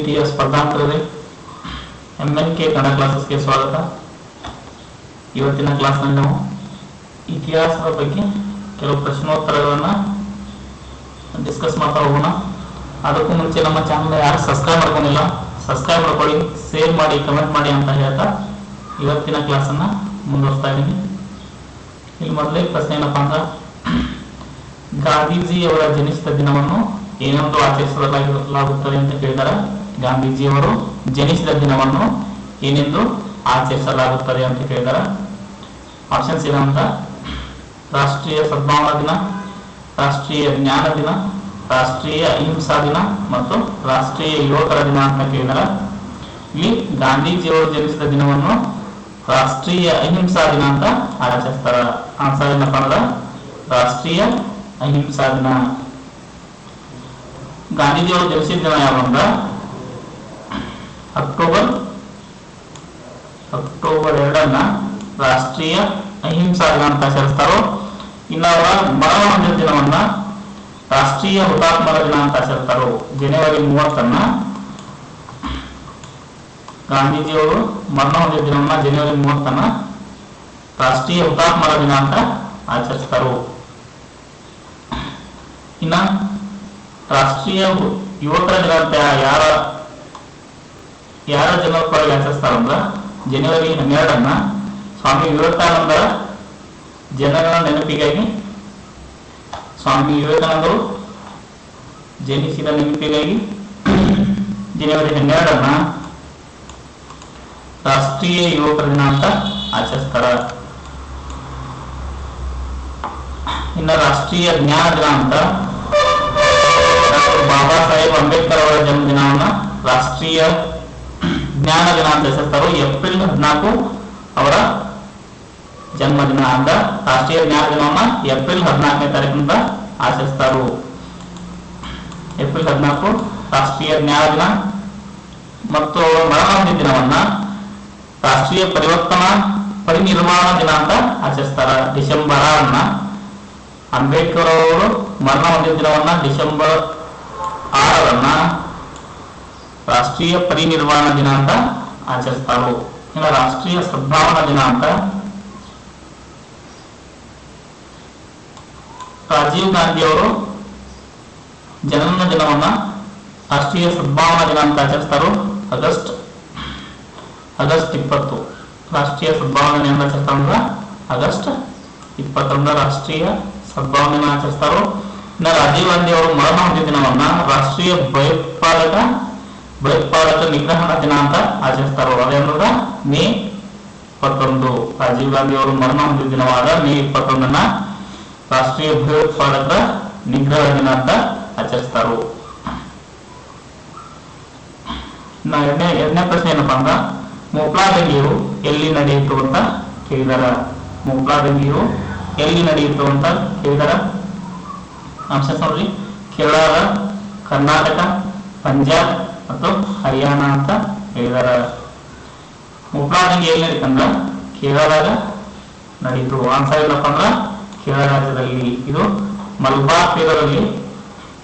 ರೀತಿಯ ಸ್ಪರ್ಧಾಂತರರೇ, MNK ಕನ್ನಡ ಕ್ಲಾಸಸ್ಗೆ ಸ್ವಾಗತ. ಇವತ್ತಿನ ಕ್ಲಾಸ್ನಲ್ಲಿ ನಾವು ಇತಿಹಾಸದ ಬಗ್ಗೆ ಕೆಲವು ಪ್ರಶ್ನೋತ್ತರಗಳನ್ನು ಡಿಸ್ಕಸ್ ಮಾಡ್ತಾ ಹೋಗೋಣ. ಅದಕ್ಕೂ ಮುಂಚೆ ನಮ್ಮ ಚಾನಲ್ ಯಾರು ಸಬ್ಸ್ಕ್ರೈಬ್ ಮಾಡ್ಕೊಂಡಿಲ್ಲ, ಸಬ್ಸ್ಕ್ರೈಬ್ ಮಾಡ್ಕೊಳ್ಳಿ, ಶೇರ್ ಮಾಡಿ, ಕಮೆಂಟ್ ಮಾಡಿ ಅಂತ ಹೇಳ್ತಾ ಇವತ್ತಿನ ಕ್ಲಾಸನ್ನು ಮುಂದುವರಿಸ್ತಾ ಇದ್ದೀನಿ. ಇಲ್ಲಿ ಮೊದಲೇ ಪ್ರಶ್ನೆ ಏನಪ್ಪಾ ಅಂದ್ರೆ, ಗಾಂಧೀಜಿಯವರ ಜನಿಸಿದ ದಿನವನ್ನು ಏನೆಂದು ಆಚರಿಸಲಾಗುತ್ತದೆ ಅಂತ ಕೇಳಿದರೆ, ಗಾಂಧೀಜಿಯವರು ಜನಿಸಿದ ದಿನವನ್ನು ಏನೆಂದು ಆಚರಿಸಲಾಗುತ್ತದೆ ಅಂತ ಕೇಳಿದರೆ ಆಪ್ಷನ್ಸ್ ಏನಂತ: ರಾಷ್ಟ್ರೀಯ ಸದ್ಭಾವನಾ ದಿನ, ರಾಷ್ಟ್ರೀಯ ಜ್ಞಾನ ದಿನ, ರಾಷ್ಟ್ರೀಯ ಅಹಿಂಸಾ ದಿನ ಮತ್ತು ರಾಷ್ಟ್ರೀಯ ಯುವಕರ ದಿನ ಅಂತ ಕೇಳಿದರೆ, ಇಲ್ಲಿ ಗಾಂಧೀಜಿಯವರು ಜನಿಸಿದ ದಿನವನ್ನು ರಾಷ್ಟ್ರೀಯ ಅಹಿಂಸಾ ದಿನ ಅಂತ ಆಚರಿಸ್ತಾರೆ. ಆನ್ಸರ್ ಏನಪ್ಪ ಅಂದ್ರೆ ರಾಷ್ಟ್ರೀಯ ಅಹಿಂಸಾ ದಿನ. ಗಾಂಧೀಜಿಯವರು ಜನಿಸಿದ ದಿನ ಯಾವಂದ್ರ ಅಕ್ಟೋಬರ್ 2 ರಾಷ್ಟ್ರೀಯ ಅಹಿಂಸಾ ದಿನ ಅಂತ ಆಚರಿಸ್ತಾರೋ. ಇನ್ನು ಅವರ ಮರಣ ಹೊಂದಿದ ದಿನವನ್ನ ರಾಷ್ಟ್ರೀಯ ಹುತಾತ್ಮರ ದಿನ ಅಂತ ಆಚರಿಸ್ತಾರೋ. ಜನವರಿ 30 ಗಾಂಧೀಜಿಯವರು ಮರಣ ಹೊಂದಿದ ದಿನವನ್ನ ಜನವರಿ 30 ರಾಷ್ಟ್ರೀಯ ಹುತಾತ್ಮರ ದಿನ ಅಂತ ಆಚರಿಸ್ತಾರೋ. ಇನ್ನ ರಾಷ್ಟ್ರೀಯ ಯುವಕರ ದಿನ ಅಂತ ಯಾರ ಜನಪರವಾಗಿ ಆಚರಿಸ್ತಾರಂದ್ರ ಜನವರಿ 12 ಸ್ವಾಮಿ ವಿವೇಕಾನಂದರ ಜನಗಳ ನೆನಪಿಗಾಗಿ, ಸ್ವಾಮಿ ವಿವೇಕಾನಂದರು ಜನಿಸಿದ ನೆನಪಿಗಾಗಿ ಜನವರಿ 12 ರಾಷ್ಟ್ರೀಯ ಯುವಕರ ದಿನ ಅಂತ ಆಚರಿಸ್ತಾರ. ಇನ್ನು ರಾಷ್ಟ್ರೀಯ ಜ್ಞಾನ ದಿನ ಅಂತ ಡಾಕ್ಟರ್ ಬಾಬಾ ಸಾಹೇಬ್ ಅಂಬೇಡ್ಕರ್ ಅವರ ಜನ್ಮದಿನವನ್ನ ರಾಷ್ಟ್ರೀಯ ಜ್ಞಾನ ದಿನ ಅಂತ ಹೆಸರಿಸ್ತಾರೋ. ಏಪ್ರಿಲ್ 14 ಅವರ ಜನ್ಮದಿನ ಅಂತ ರಾಷ್ಟ್ರೀಯ ಜ್ಞಾನ ದಿನವನ್ನ ಏಪ್ರಿಲ್ 14ನೇ ತಾರೀಕಿನಿಂದ ಆಚರಿಸ್ತಾರೋ. ಏಪ್ರಿಲ್ 14 ರಾಷ್ಟ್ರೀಯ ಜ್ಞಾನ ದಿನ. ಮತ್ತು ಅವರ ಮರಣ ಹೊಂದಿದ ದಿನವನ್ನ ರಾಷ್ಟ್ರೀಯ ಪರಿನಿರ್ವಾಣ ದಿನ ಅಂತ ಆಚರಿಸ್ತಾರ. ಡಿಸೆಂಬರ್ 6 ಅಂಬೇಡ್ಕರ್ ಅವರು ಮರಣ ಹೊಂದಿದ ದಿನವನ್ನ ಡಿಸೆಂಬರ್ 6 ರಾಷ್ಟ್ರೀಯ ಪರಿನಿರ್ವಾಣ ದಿನ ಅಂತ ಆಚರಿಸ್ತಾರೋ. ಇನ್ನು ರಾಷ್ಟ್ರೀಯ ಸದ್ಭಾವನಾ ದಿನ ಅಂತ ರಾಜೀವ್ ಗಾಂಧಿ ಅವರು ಜನನ ದಿನವನ್ನ ರಾಷ್ಟ್ರೀಯ ಸದ್ಭಾವನಾ ದಿನ ಅಂತ ಆಚರಿಸ್ತಾರೋ. ಆಗಸ್ಟ್ 20 ರಾಷ್ಟ್ರೀಯ ಸದ್ಭಾವನಾ ದಿನ ಅಂತ ಆಚರಿಸ್ತಾರ. ಆಗಸ್ಟ್ 21 ರಾಷ್ಟ್ರೀಯ ಸದ್ಭಾವನಾ ದಿನ ಆಚರಿಸ್ತಾರೋ. ಇನ್ನು ರಾಜೀವ್ ಗಾಂಧಿ ಅವರು ಮರಣ ಹೊಂದಿದ ದಿನವನ್ನ ರಾಷ್ಟ್ರೀಯ ಭಯೋತ್ಪಾದಕ ನಿಗ್ರಹಣ ದಿನ ಅಂತ ಆಚರಿಸ್ತಾರೋ. ಅದೇನಂದ್ರ ಮೇ 21. ರಾಜೀವ್ ಗಾಂಧಿ ಅವರು ಮರಣ ಹೊಂದಿದ ದಿನವಾದ ಮೇ 21 ರಾಷ್ಟ್ರೀಯ ಭಯೋತ್ಪಾದಕ ನಿಗ್ರಹ ದಿನ ಅಂತ ಆಚರಿಸ್ತಾರೋ. ಎರಡನೇ ಪ್ರಶ್ನೆ ಏನಪ್ಪಾ ಅಂದ್ರ, ಮುಪ್ಲಾ ದಂಗೆಯು ಎಲ್ಲಿ ನಡೆಯಿತು ಅಂತ ಕೇಳಿದಾರ. ಮುಪ್ಲಾ ದಂಗೆಯು ಎಲ್ಲಿ ನಡೆಯಿತು ಅಂತ ಕೇಳಿದಾರ. ಆಪ್ಷನ್ಸ್ ನೋಡ್ರಿ: ಕೇರಳ, ಕರ್ನಾಟಕ, ಪಂಜಾಬ್ ಮತ್ತು ಹರಿಯಾಣ ಅಂತ ಹೇಳಿದಾರ. ಮುಪ್ಲಾ ದಂಗೆ ಎಲ್ಲಿ ನಡೀತಂದ್ರ ಕೇರಳದಾಗ ನಡೀತು. ಆನ್ಸರ್ ಏನಪ್ಪ ಅಂದ್ರ ಕೇರಳ ರಾಜ್ಯದಲ್ಲಿ. ಇದು ಮಲಬಾರ್ ತೀರದಲ್ಲಿ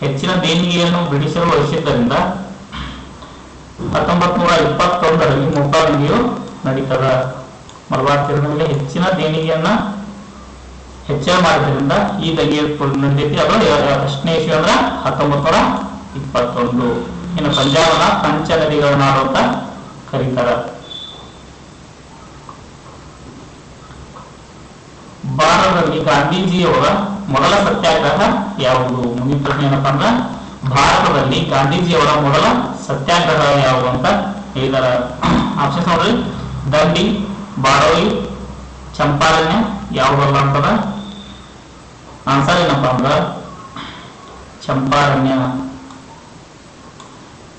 ಹೆಚ್ಚಿನ ದೇಣಿಗೆಯನ್ನು ಬ್ರಿಟಿಷರು ವಹಿಸಿದ್ದರಿಂದ 1921ರಲ್ಲಿ ಮುಪ್ಲಾ ದಂಗೆಯು ನಡೀತದ. ಮಲಬಾರ್ ತೀರದಲ್ಲಿ ಹೆಚ್ಚಿನ ದೇಣಿಗೆಯನ್ನ ಹೆಚ್ಚಳ ಮಾಡಿದ್ರಿಂದ ಈ ದಂಗೆ ನಡೆದೈತಿ. ಅದು ಎಷ್ಟನೇ ಇಸ್ವಿ ಅಂದ್ರ 1921. ಇನ್ನು ಪಂಜಾಬನ ಪಂಚ ನದಿಗಳ ನಾಡು ಅಂತ ಕರೀತಾರ. ಭಾರತದಲ್ಲಿ ಗಾಂಧೀಜಿಯವರ ಮೊದಲ ಸತ್ಯಾಗ್ರಹ ಯಾವುದು? ಮುಂದಿನ ಪ್ರಶ್ನೆ ಏನಪ್ಪಾ ಅಂದ್ರ, ಭಾರತದಲ್ಲಿ ಗಾಂಧೀಜಿಯವರ ಮೊದಲ ಸತ್ಯಾಗ್ರಹ ಯಾವುದು ಅಂತ ಹೇಳಿದಾರ. ಆಪ್ಷನ್ಸ್ ನೋಡ್ರಿ: ದಂಡಿ, ಬಾರೌಲಿ, ಚಂಪಾರಣ್ಯ, ಯಾವುದಲ್ಲ ಅಂತದ. ಆನ್ಸರ್ ಏನಪ್ಪಾ ಅಂದ್ರ ಚಂಪಾರಣ್ಯ.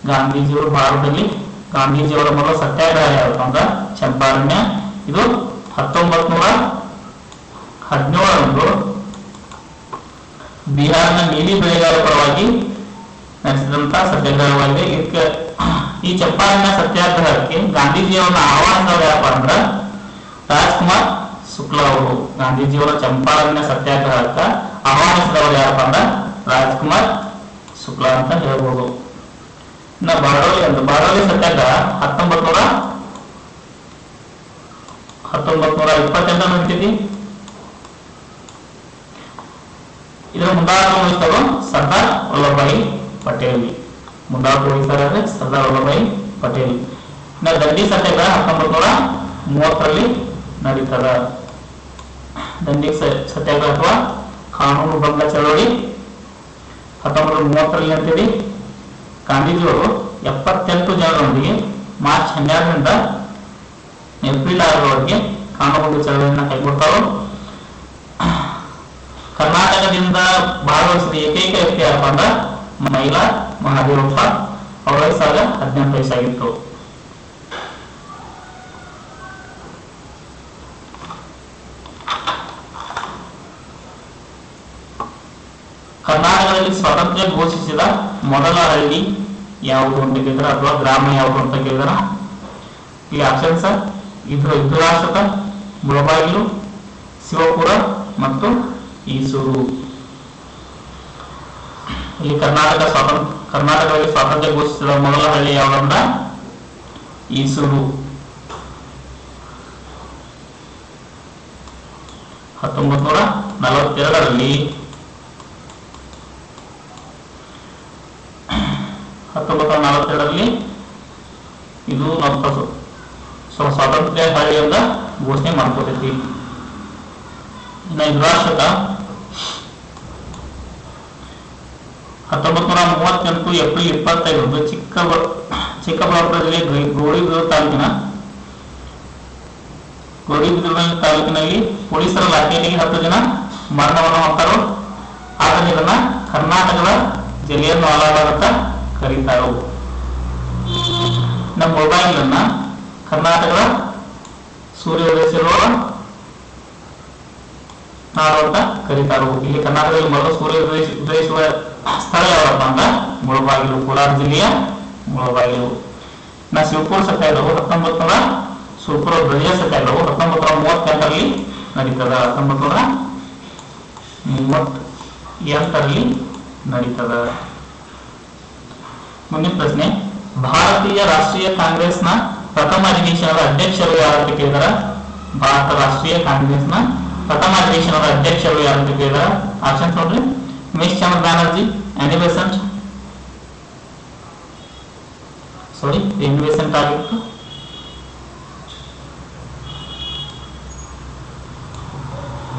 ಗಾಂಧೀಜಿಯವರು ಭಾರತದಲ್ಲಿ ಗಾಂಧೀಜಿಯವರ ಮೊದಲ ಸತ್ಯಾಗ್ರಹ ಯಾವುದು ಅಂದ್ರ ಚಂಪಾರಣ್ಯ. ಇದು 1917 ಬಿಹಾರ್ನ ನೀಲಿ ಬೆಳೆಗಾರರ ಪರವಾಗಿ ನಡೆಸಿದಂತ ಸತ್ಯಾಗ್ರಹವಾಗಿದೆ. ಇದಕ್ಕೆ ಈ ಚಂಪಾರಣ್ಯ ಸತ್ಯಾಗ್ರಹಕ್ಕೆ ಗಾಂಧೀಜಿಯವರನ್ನ ಆಹ್ವಾನಿಸಿದವರು ಯಾರಪ್ಪ ಅಂದ್ರ ರಾಜ್ಕುಮಾರ್ ಶುಕ್ಲಾ ಅವರು. ಗಾಂಧೀಜಿಯವರ ಚಂಪಾರಣ್ಯ ಸತ್ಯಾಗ್ರಹಕ್ಕೆ ಆಹ್ವಾನಿಸಿದವರು ಯಾರಪ್ಪ ಅಂದ್ರ ರಾಜ್ಕುಮಾರ್ ಶುಕ್ಲಾ ಅಂತ ಹೇಳ್ಬೋದು. ಇನ್ನು ಬಾರ್ಡೋಲಿ ಸತ್ಯಾಗ್ರಹ 1928 ನಡೀತೈತಿ. ಇದರ ಮುಂದಾಳತ್ವ ವಹಿಸಿದವರು ಸರ್ದಾರ್ ವಲ್ಲಭಭಾಯಿ ಪಟೇಲ್. ಮುಂದಾಳತ್ವ ವಹಿಸ್ತಾರೆ ಸರ್ದಾರ್ ವಲ್ಲಭಭಾಯಿ ಪಟೇಲ್. ಇನ್ನು ದಂಡಿ ಸತ್ಯಾಗ್ರಹ 1930 ನಡೀತದ. ದಂಡಿ ಸತ್ಯಾಗ್ರಹ ಅಥವಾ ಕಾನೂನು ಭಂಗ ಚಳವಳಿ 1930 ನಡೀತದೆ. ಗಾಂಧೀಜಿಯವರು 78 ಜನರೊಂದಿಗೆ ಮಾರ್ಚ್ 12ರಿಂದ ಏಪ್ರಿಲ್ 6ರವರೆಗೆ ಕಾನೂನು ಚಳವಳಿಯನ್ನು ಕೈಗೊಳ್ತಾರೆ. ಕರ್ನಾಟಕದಿಂದ ಭಾಗವಹಿಸಿದ ಏಕೈಕ ವ್ಯಕ್ತಿ ಯಾರಪ್ಪ ಅಂದ್ರೆ ಮಹಿಳಾ ಮಹಾದೇವಪ್ಪ. ಅವರ ವಯಸ್ಸಾಗ 18 ವಯಸ್ಸಾಗಿತ್ತು. ಕರ್ನಾಟಕದಲ್ಲಿ ಸ್ವಾತಂತ್ರ್ಯ ಘೋಷಿಸಿದ ಮೊದಲ ಹಳ್ಳಿ ಯಾವುದು ಅಂತ ಕೇಳಿದ್ರೆ ಅಥವಾ ಗ್ರಾಮ ಯಾವುದು ಅಂತ ಕೇಳಿದ್ರ ಈ ಆಪ್ಷನ್ಸ್ ವಿಧುರಾಶ್ವತ, ಮುಳಬಾಗಿಲು, ಶಿವಪುರ ಮತ್ತು ಈಸೂರು. ಇಲ್ಲಿ ಕರ್ನಾಟಕದಲ್ಲಿ ಸ್ವಾತಂತ್ರ್ಯ ಘೋಷಿಸಿದ ಮೊದಲ ಹಳ್ಳಿ ಯಾವ್ದಂದ್ರ ಈಸೂರು. 1942ರಲ್ಲಿ 1942ರಲ್ಲಿ ಇದು ಸ್ವಾತಂತ್ರ್ಯ ಹಳ್ಳಿ ಅಂತ ಘೋಷಣೆ ಮಾಡ್ಕೊತೈತಿ. ಇನ್ನು ವಿಧುರಾಶ್ವತ 1938 ಏಪ್ರಿಲ್ 25 ಚಿಕ್ಕಬಳ್ಳಾಪುರ ಜಿಲ್ಲೆ ಗೌರಿಬಿದೂರು ತಾಲೂಕಿನಲ್ಲಿ ಪೊಲೀಸರ ಲಾಠಿಯಲ್ಲಿ 10 ಜನ ಮರಣವನ್ನು ಹೊಂದರು. ಆದರೆ ಇದನ್ನ ಕರ್ನಾಟಕದ ಜಿಲ್ಲೆಯನ್ನು ವಾಲಾಬಾದ್ ಅಂತ ಕರೀತಾರು. ನಮ್ಮ ಮೊಬೈಲನ್ನ ಕರ್ನಾಟಕದ ಸೂರ್ಯ ಉದಯಿಸಿರುವ ನಾಡು ಅಂತ ಕರೀತಾರು. ಇಲ್ಲಿ ಕರ್ನಾಟಕದಲ್ಲಿ ಮೊದಲು ಸೂರ್ಯ ಉದಯಿಸುವ ಸ್ಥಳ ಯಾವಪ್ಪ ಅಂತ ಮುಳಬಾಗಿಲು, ಕೋಲಾರ ಜಿಲ್ಲೆಯ ಮುಳಬಾಗಿಲು. ಶಿವಪುರ ಸತ್ಯಾಗ್ರಹವು 1900 ಶಿವಪುರ ಧ್ವಜ ಸತ್ಯಾಗ್ರಹವು 1938ರಲ್ಲಿ ನಡೀತದ. 1938ರಲ್ಲಿ ನಡೀತದ. ಮುಂದಿನ ಪ್ರಶ್ನೆ, ಭಾರತೀಯ ರಾಷ್ಟ್ರೀಯ ಕಾಂಗ್ರೆಸ್ನ ಪ್ರಥಮ ಅಧಿವೇಶನದ ಅಧ್ಯಕ್ಷರು ಯಾರಂತ ಕೇಳಿದಾರ? ಭಾರತ ರಾಷ್ಟ್ರೀಯ ಕಾಂಗ್ರೆಸ್ನ ಪ್ರಥಮ ಅಧಿವೇಶನದ ಅಧ್ಯಕ್ಷರು ಯಾರಂತ ಕೇಳಿದಾರ? ಆಪ್ಷನ್ ನೋಡ್ರಿ: ಉಮೇಶ್ ಚಂದ್ರ ಬ್ಯಾನರ್ಜಿ, ಆನಿ ಬೆಸೆಂಟ್ ಆಗಿತ್ತು.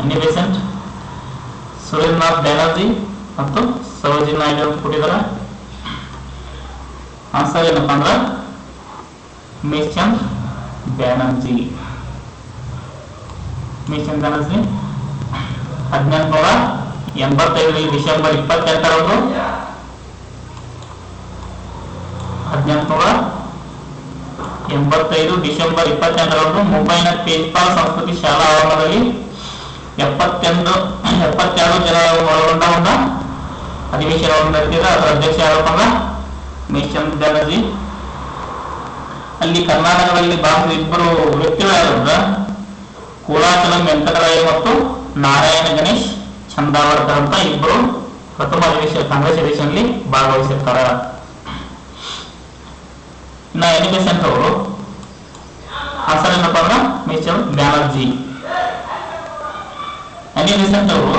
ಆನಿ ಬೆಸೆಂಟ್, ಸುರೇಂದ್ರನಾಥ್ ಬ್ಯಾನರ್ಜಿ ಮತ್ತು ಸರೋಜಿನಿ ನಾಯ್ಡು ಅಂತ ಕೊಟ್ಟಿದಾರ. ಆನ್ಸರ್ ಏನಪ್ಪಾ ಅಂದ್ರ ಉಮೇಶ್ ಚಂದ್ರ ಬ್ಯಾನರ್ಜಿ. 1885 ಡಿಸೆಂಬರ್ 28ರಂದು 1885 ಡಿಸೆಂಬರ್ 28ರಂದು ಮುಂಬೈನ ತೇಜ್ಪಾಲ್ ಸಂಸ್ಕೃತಿ ಶಾಲಾ ಆವರಣದಲ್ಲಿ 72 ಜನ ಒಳಗೊಂಡ ಒಂದು ಅಧಿವೇಶನವನ್ನು ನಡೆಸಿದ. ಅದರ ಅಧ್ಯಕ್ಷ ಯಾರಪ್ಪ ಅಂದ್ರ ಉಮೇಶ್ ಚಂದ್ರ ಬ್ಯಾನರ್ಜಿ. ಅಲ್ಲಿ ಕರ್ನಾಟಕದಲ್ಲಿ ಭಾರತದ ಇಬ್ಬರು ವ್ಯಕ್ತಿಗಳು ಯಾರಂದ್ರ ಕೋಲಾಚಲಂ ವೆಂಕಟರಾಯ ಮತ್ತು ನಾರಾಯಣ ಗಣೇಶ್ ಚಂದಾವರ್ಕರ್ ಅಂತ ಇಬ್ಬರು ಪ್ರಥಮ ಕಾಂಗ್ರೆಸ್ ಅಧಿವೇಶನದಲ್ಲಿ ಭಾಗವಹಿಸಿರ್ತಾರ. ಇನ್ನ ಎನಿ ಬೆಸೆಂಟ್ ಅವರು ಆನ್ಸರ್ ಏನಪ್ಪಾ ಅಂದ್ರ ಉಮೇಶ್ ಚಂದ್ರ ಬ್ಯಾನರ್ಜಿ. ಎನಿ ಬೆಸೆಂಟ್ ಅವರು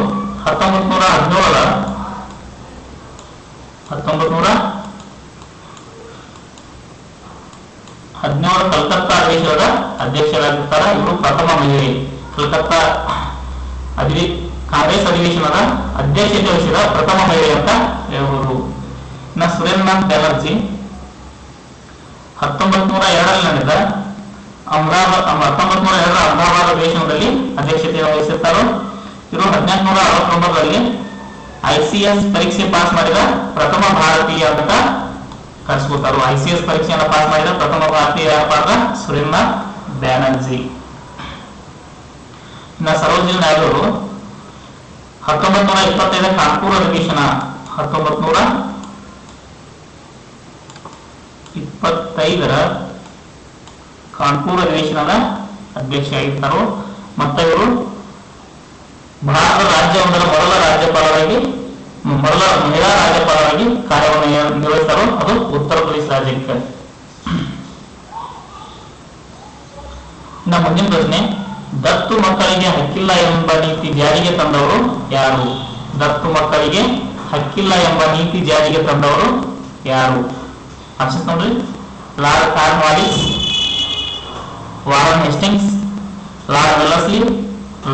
1917 ಕಲ್ಕತ್ತಾ ಅಧಿವೇಶನದ ಅಧ್ಯಕ್ಷರಾಗಿರ್ತಾರ. ಇವರು ಪ್ರಥಮ ಮಹಿಳೆ. ಕಲ್ಕತ್ತಾ ಕಾಂಗ್ರೆಸ್ ಅಧಿವೇಶನದ ಅಧ್ಯಕ್ಷತೆ ವಹಿಸಿದ ಪ್ರಥಮ ಮಹಿಳೆ ಅಂತ ಹೇಳ್ಬೋದು. ಇನ್ನು ಸುರೇಂದ್ರನಾಥ್ ಬ್ಯಾನರ್ಜಿ 1902ರಲ್ಲಿ ನಡೆದ 1902ರ ಅಹಮದಾಬಾದ್ ಅಧಿವೇಶನದಲ್ಲಿ ಅಧ್ಯಕ್ಷತೆಯನ್ನು ವಹಿಸಿರ್ತಾರೋ. ಇವರು 1869ರಲ್ಲಿ ICS ಪರೀಕ್ಷೆ ಪಾಸ್ ಮಾಡಿದ ಪ್ರಥಮ ಭಾರತೀಯ ಅಂತ ಕರೆಸ್ಕೊತಾರು. ICS ಪರೀಕ್ಷೆಯನ್ನು ಪಾಸ್ ಮಾಡಿದ ಪ್ರಥಮ ಭಾರತೀಯ ಯಾರಪ್ಪ ಸುರೇಂದ್ರನಾಥ್ ಬ್ಯಾನರ್ಜಿ. ಇನ್ನು ಸರೋಜಿನಿ ನಾಯ್ಡು ಅವರು 1925 ಕಾನ್ಪುರ ಅಧಿವೇಶನ 1925ರ ಕಾನ್ಪುರ ಅಧಿವೇಶನದ ಅಧ್ಯಕ್ಷ ಆಗಿರ್ತಾರೋ. ಮತ್ತೆ ಇವರು ಭಾರತ ರಾಜ್ಯವೊಂದರ ಮೊದಲ ರಾಜ್ಯಪಾಲರಾಗಿ ಮೊದಲ ಮಹಿಳಾ ರಾಜ್ಯಪಾಲರಾಗಿ ಕಾರ್ಯವನ್ನು ನಿರ್ವಹಿಸಿದರು. ಅದು ಉತ್ತರ ಪ್ರದೇಶ ರಾಜ್ಯಕ್ಕೆ. ಇನ್ನು ಮುಂದಿನ ಪ್ರಶ್ನೆ, ದತ್ತು ಮಕ್ಕಳಿಗೆ ಹಕ್ಕಿಲ್ಲ ಎಂಬ ನೀತಿ ಜಾರಿಗೆ ತಂದವರು ಯಾರು? ದತ್ತು ಮಕ್ಕಳಿಗೆ ಹಕ್ಕಿಲ್ಲ ಎಂಬ ನೀತಿ ಜಾರಿಗೆ ತಂದವರು ಯಾರು? ಆಪ್ಷನ್ಸ್ ನೋಡ್ರಿ. Lord Cornwallis, Warren Hastings, lord Wellesley,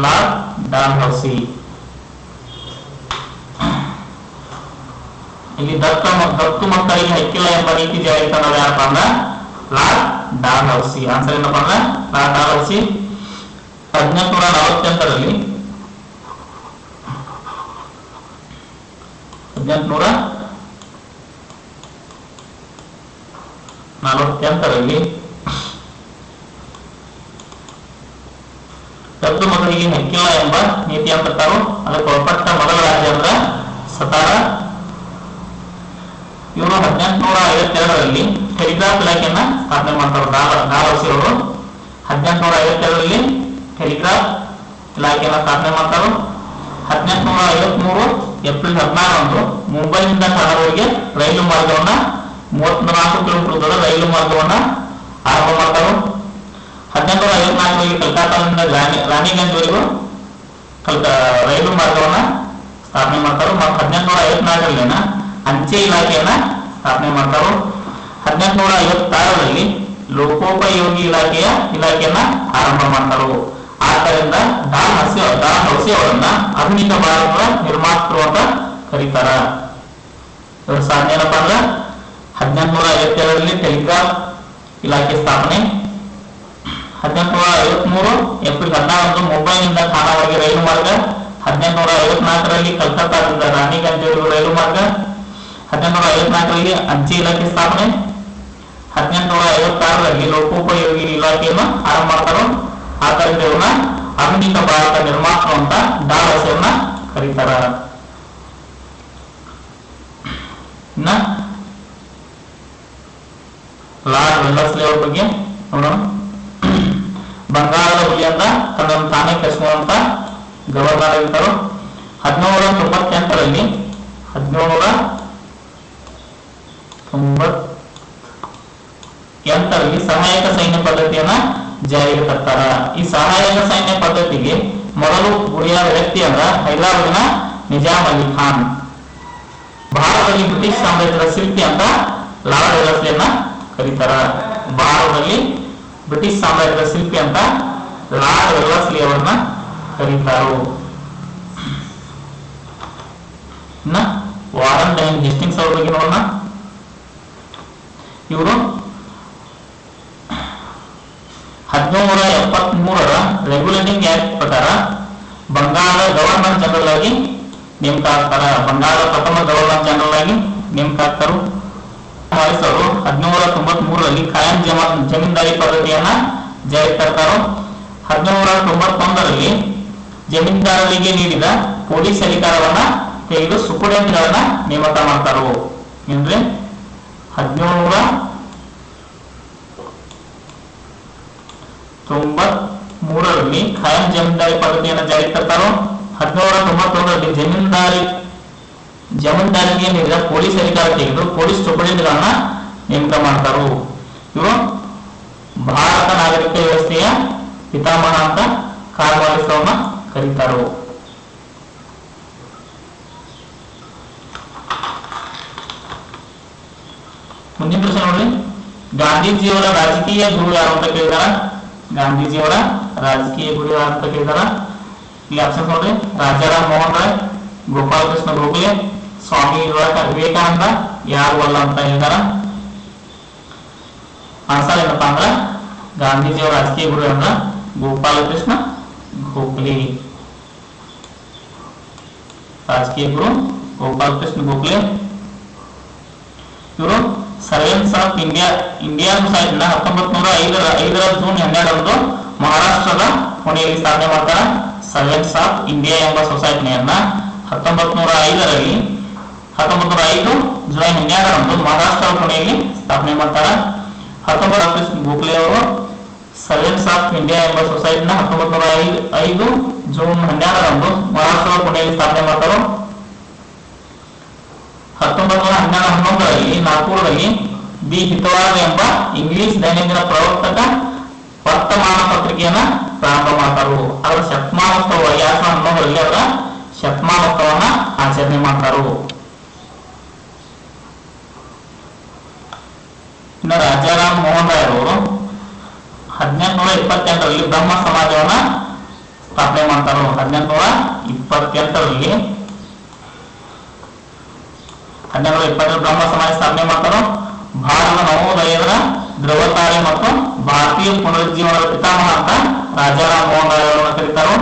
lord Dalhousie. ಇಲ್ಲಿ ದತ್ತು ಮಕ್ಕಳಿಗೆ ಹಕ್ಕಿಲ್ಲ ಎಂಬ ನೀತಿ ಜಾರಿಗೆ ತಂದವರು ಯಾರಪ್ಪ ಅಂದ್ರ ಲಾರ್ಡ್ ಡಾಲ್ಹೌಸಿ. ಆನ್ಸರ್ ಏನಪ್ಪ ಅಂದ್ರ ಲಾರ್ಡ್ ಡಾಲ್ಹೌಸಿ 1848ರಲ್ಲಿ 1848ರಲ್ಲಿ ದತ್ತು ಮಕ್ಕಳಿಗೆ ಹಕ್ಕಿಲ್ಲ ಎಂಬ ನೀತಿ ಅಂತ ತರು. ಅದಕ್ಕೆ ಒಳಪಟ್ಟ ಮೊದಲ ರಾಜ್ಯ ಅಂದ್ರ ಸತಾರ. ಇವರು 1852ರಲ್ಲಿ ಟೆಲಿಗ್ರಾಫ್ ಇಲಾಖೆಯನ್ನ ಸ್ಥಾಪನೆ ಮಾಡ್ತಾರೆ. ಡಾಲ್ಹೌಸಿ ಅವರು 1852ರಲ್ಲಿ ಟೆಲಿಗ್ರಾಫ್ ಇಲಾಖೆಯನ್ನ ಸ್ಥಾಪನೆ ಮಾಡ್ತಾರೆ. 1853 ಏಪ್ರಿಲ್ 16ರಂದು ಮುಂಬೈನಿಂದ ಠಾಣೆವರೆಗೆ ರೈಲು ಮಾರ್ಗವನ್ನ 34 ಕಿಲೋಮೀಟರ್ ದೂರ ರೈಲು ಮಾರ್ಗವನ್ನ ಆರಂಭ ಮಾಡ್ತಾರೆ. 1854ರಲ್ಲಿ ಕಲ್ಕತ್ತಾದಿಂದ ರಾಣಿಗಂಜ್ವರೆಗೂ ರೈಲು ಮಾರ್ಗವನ್ನ ಸ್ಥಾಪನೆ ಮಾಡ್ತಾರೆ. ಮತ್ತು 1854ರಲ್ಲಿ ಅಂಚೆ ಇಲಾಖೆಯನ್ನ ಸ್ಥಾಪನೆ ಮಾಡ್ತಾರೆ. 1856ರಲ್ಲಿ ಲೋಕೋಪಯೋಗಿ ಇಲಾಖೆಯನ್ನ ಆರಂಭ ಮಾಡ್ತಾರೆ. ಆದ್ದರಿಂದ ಡಾಲ್ಹೌಸಿ ಅವರನ್ನ ಆಧುನಿಕ ಭಾರತದ ನಿರ್ಮಾತೃ ಅಂತ ಕರೀತಾರ. ಇವ್ರ ಸಾಧನೆ ಏನಪ್ಪಾ ಅಂದ್ರ 1852ರಲ್ಲಿ ಟೆಲಿಗ್ರಾಫ್ ಇಲಾಖೆ ಸ್ಥಾಪನೆ, 1853 ಏಪ್ರಿಲ್ 16ರಂದು ಮುಂಬೈನಿಂದ ಖಾನಾವರೆಗೆ ರೈಲು ಮಾರ್ಗ, 1854ರಲ್ಲಿ ಕಲ್ಕತ್ತಾದಿಂದ ರಾಣಿಗಂಜ್ವರೆಗೂ ರೈಲು ಮಾರ್ಗ, 1854ರಲ್ಲಿ ಅಂಚೆ ಇಲಾಖೆ ಸ್ಥಾಪನೆ, 1856ರಲ್ಲಿ ಲೋಕೋಪಯೋಗಿ ಇಲಾಖೆಯನ್ನು ಆರಂಭ ಮಾಡ್ತಾರೆ. ಆದ್ದರಿಂದ ಇವ್ರನ್ನ ಆಧುನಿಕ ಭಾರತ ನಿರ್ಮಾತೃ ಅಂತ ಡಾಲ್ಹೌಸಿಯನ್ನ ಕರೀತಾರ. ಇನ್ನ ಲಾರ್ಡ್ ವೆಲ್ಲಸ್ಲಿ ಅವ್ರ ಬಗ್ಗೆ ನೋಡೋಣ. ಬಂಗಾಳದ ಹುಲಿ ಅಂತ ತನ್ನನ್ನು ತಾನೇ ಕರೆಸಿಕೊಂಡಂತ ಗವರ್ನರ್ ಆಗಿರ್ತಾರೋ. 1798ರಲ್ಲಿ 1798ರಲ್ಲಿ ಸಹಾಯಕ ಸೈನ್ಯ ಪದ್ಧತಿಯನ್ನ ಜಾರಿಗೆ ತರ್ತಾರ. ಈ ಸಹಾಯಕ ಸೈನ್ಯ ಪದ್ಧತಿಗೆ ಮೊದಲು ಗುರಿಯಾದ ವ್ಯಕ್ತಿ ಅಂದ್ರ ಹೈದರಾಬಾದಿನ ನಿಜಾಮ್ ಅಲಿ ಖಾನ್. ಭಾರತದಲ್ಲಿ ಬ್ರಿಟಿಷ್ ಸಾಮ್ರಾಜ್ಯದ ಶಿಲ್ಪಿ ಅಂತ ಲಾರ್ಡ್ ವೆಲ್ಲಸ್ಲಿಯನ್ನ ಕರೀತಾರ. ಭಾರತದಲ್ಲಿ ಬ್ರಿಟಿಷ್ ಸಾಮ್ರಾಜ್ಯದ ಶಿಲ್ಪಿ ಅಂತ ಲಾರ್ಡ್ ವೆಲ್ಲಸ್ಲಿ ಅವರನ್ನ ಕರೀತಾರು. ಇನ್ನ ವಾರನ್ ಹೇಸ್ಟಿಂಗ್ಸ್ ಅವ್ರ ಬಗ್ಗೆ ನೋಡೋಣ. ಇವರು 1773ರ ರೆಗ್ಯುಲೇಟಿಂಗ್ ಆಕ್ಟ್ ಪ್ರಕಾರ ಬಂಗಾಳದ ಗವರ್ನರ್ ಜನರಲ್ ಆಗಿ ನೇಮಕ ಆಗ್ತಾರ. ಬಂಗಾಳದ ಪ್ರಥಮ ಗವರ್ನರ್ ಜನರಲ್ ಆಗಿ ನೇಮಕ ಆಗ್ತಾರು. 1793ರಲ್ಲಿ ಕಾಯಂ ಜಮೀನ್ದಾರಿ ಪದ್ಧತಿಯನ್ನ ಜಾರಿಗೆ ತರ್ತಾರೋ. 1791ರಲ್ಲಿ ಜಮೀನ್ದಾರರಿಗೆ ನೀಡಿದ ಪೊಲೀಸ್ ಅಧಿಕಾರವನ್ನ ತೆಗೆದು ಸುಪುರ್ಡೆಂಟ್ಗಳನ್ನ ನೇಮಕ ಮಾಡ್ತಾರೋ. ಅಂದ್ರೆ 1793ರಲ್ಲಿ ಖಾಯಂ ಜಮೀನ್ದಾರಿ ಪದ್ಧತಿಯನ್ನ ಜಾರಿಗೆ ತರ್ತಾರೋ. 1791ರಲ್ಲಿ ಜಮೀನ್ದಾರಿಗೆ ನೀಡಿದ ಪೊಲೀಸ್ ಅಧಿಕಾರ ತೆಗೆದು ಪೊಲೀಸ್ ಸೂಪರಿಂಟೆಂಡೆಂಟ್ಗಳನ್ನ ನೇಮಕ ಮಾಡ್ತಾರೋ. ಇವರು ಭಾರತ ನಾಗರಿಕ ವ್ಯವಸ್ಥೆಯ ಪಿತಾಮಹ ಅಂತ ಕಾರ್ನ್ವಾಲಿಸ್ ಅವರನ್ನ ಕರೀತಾರೋ. ಮುಂದಿನ ಪ್ರಶ್ನೆ ನೋಡ್ರಿ. ಗಾಂಧೀಜಿಯವರ ರಾಜಕೀಯ ಗುರು ಯಾರು ಅಂತ ಕೇಳಿದಾರ. ಗಾಂಧೀಜಿಯವರ ರಾಜಕೀಯ ಗುರು ಯಾರು ಅಂತ ಕೇಳಿದಾರ. ಈ ಆಪ್ಷನ್ ನೋಡ್ರಿ. ರಾಜಾರಾಮ್ ಮೋಹನ್ ರಾಯ್, ಗೋಪಾಲಕೃಷ್ಣ ಗೋಖಲೆ, ಸ್ವಾಮಿ ವಿವೇಕಾನಂದ, ಯಾರು ಅಲ್ಲ ಅಂತ ಹೇಳಿದಾರ. ಆನ್ಸರ್ ಏನಪ್ಪಾ ಅಂದ್ರ ಗಾಂಧೀಜಿಯವರ ರಾಜಕೀಯ ಗುರು ಅಂದ್ರ ಗೋಪಾಲಕೃಷ್ಣ ಗೋಖಲೆ. ರಾಜಕೀಯ ಗುರು ಗೋಪಾಲಕೃಷ್ಣ ಗೋಖಲೆ. ಇವರು ಸರ್ವೆಂಟ್ಸ್ ಆಫ್ ಇಂಡಿಯಾ ಸೊಸೈಟಿನ 1905ರ ಜೂನ್ 12ರಂದು ಮಹಾರಾಷ್ಟ್ರದ ಪುಣೆಯಲ್ಲಿ ಸ್ಥಾಪನೆ ಮಾಡ್ತಾರ. ಸರ್ವೆಂಟ್ಸ್ ಆಫ್ ಇಂಡಿಯಾ ಎಂಬ ಸೊಸೈಟಿಯನ್ನ 1905 ಜುಲೈ 12ರಂದು ಮಹಾರಾಷ್ಟ್ರದ ಪುಣೆಯಲ್ಲಿ ಸ್ಥಾಪನೆ ಮಾಡ್ತಾರ. 1905 ಗೋಖಲೆ ಅವರು ಸರ್ವೆಂಟ್ಸ್ ಆಫ್ ಇಂಡಿಯಾ ಎಂಬ ಸೊಸೈಟಿನ 1905 ಜೂನ್ 12ರಂದು ಮಹಾರಾಷ್ಟ್ರದ ಪುಣೆಯಲ್ಲಿ ಸ್ಥಾಪನೆ ಮಾಡ್ತಾರೋ. 1911ರಲ್ಲಿ ನಾಗ್ಪುರದಲ್ಲಿ ದಿ ಹಿತವಾದ ಎಂಬ ಇಂಗ್ಲಿಷ್ ದೈನಂದಿನ ಪ್ರವರ್ತಕ ವರ್ತಮಾನ ಪತ್ರಿಕೆಯನ್ನ ಪ್ರಾರಂಭ ಮಾಡ್ತಾರು. ಅವರ ಶತಮಾನೋತ್ಸವ 2011ರಲ್ಲಿ ಅವರ ಶತಮಾನೋತ್ಸವನ ಆಚರಣೆ ಮಾಡ್ತಾರು. ಇನ್ನು ರಾಜಾರಾಮ್ ಮೋಹನ್ ರಾಯ್ ಅವರು 1828ರಲ್ಲಿ ಬ್ರಹ್ಮ ಸಮಾಜವನ್ನ ಸ್ಥಾಪನೆ ಮಾಡ್ತಾರು. 1828ರಲ್ಲಿ ಬ್ರಹ್ಮ ಸಮಾಜ ಸ್ಥಾಪನೆ ಮಾಡ್ತಾರೋ. ಭಾರತ ನವೋದಯದ ಧ್ರುವತಾರೆ ಮತ್ತು ಭಾರತೀಯ ಪುನರುಜ್ಜೀವನದ ಪಿತಾಮಹ ಅಂತ ರಾಜಾರಾಮ್ ಮೋಹನ್ ರಾಯ್ ಅವರನ್ನ ಕರೀತಾರೋ.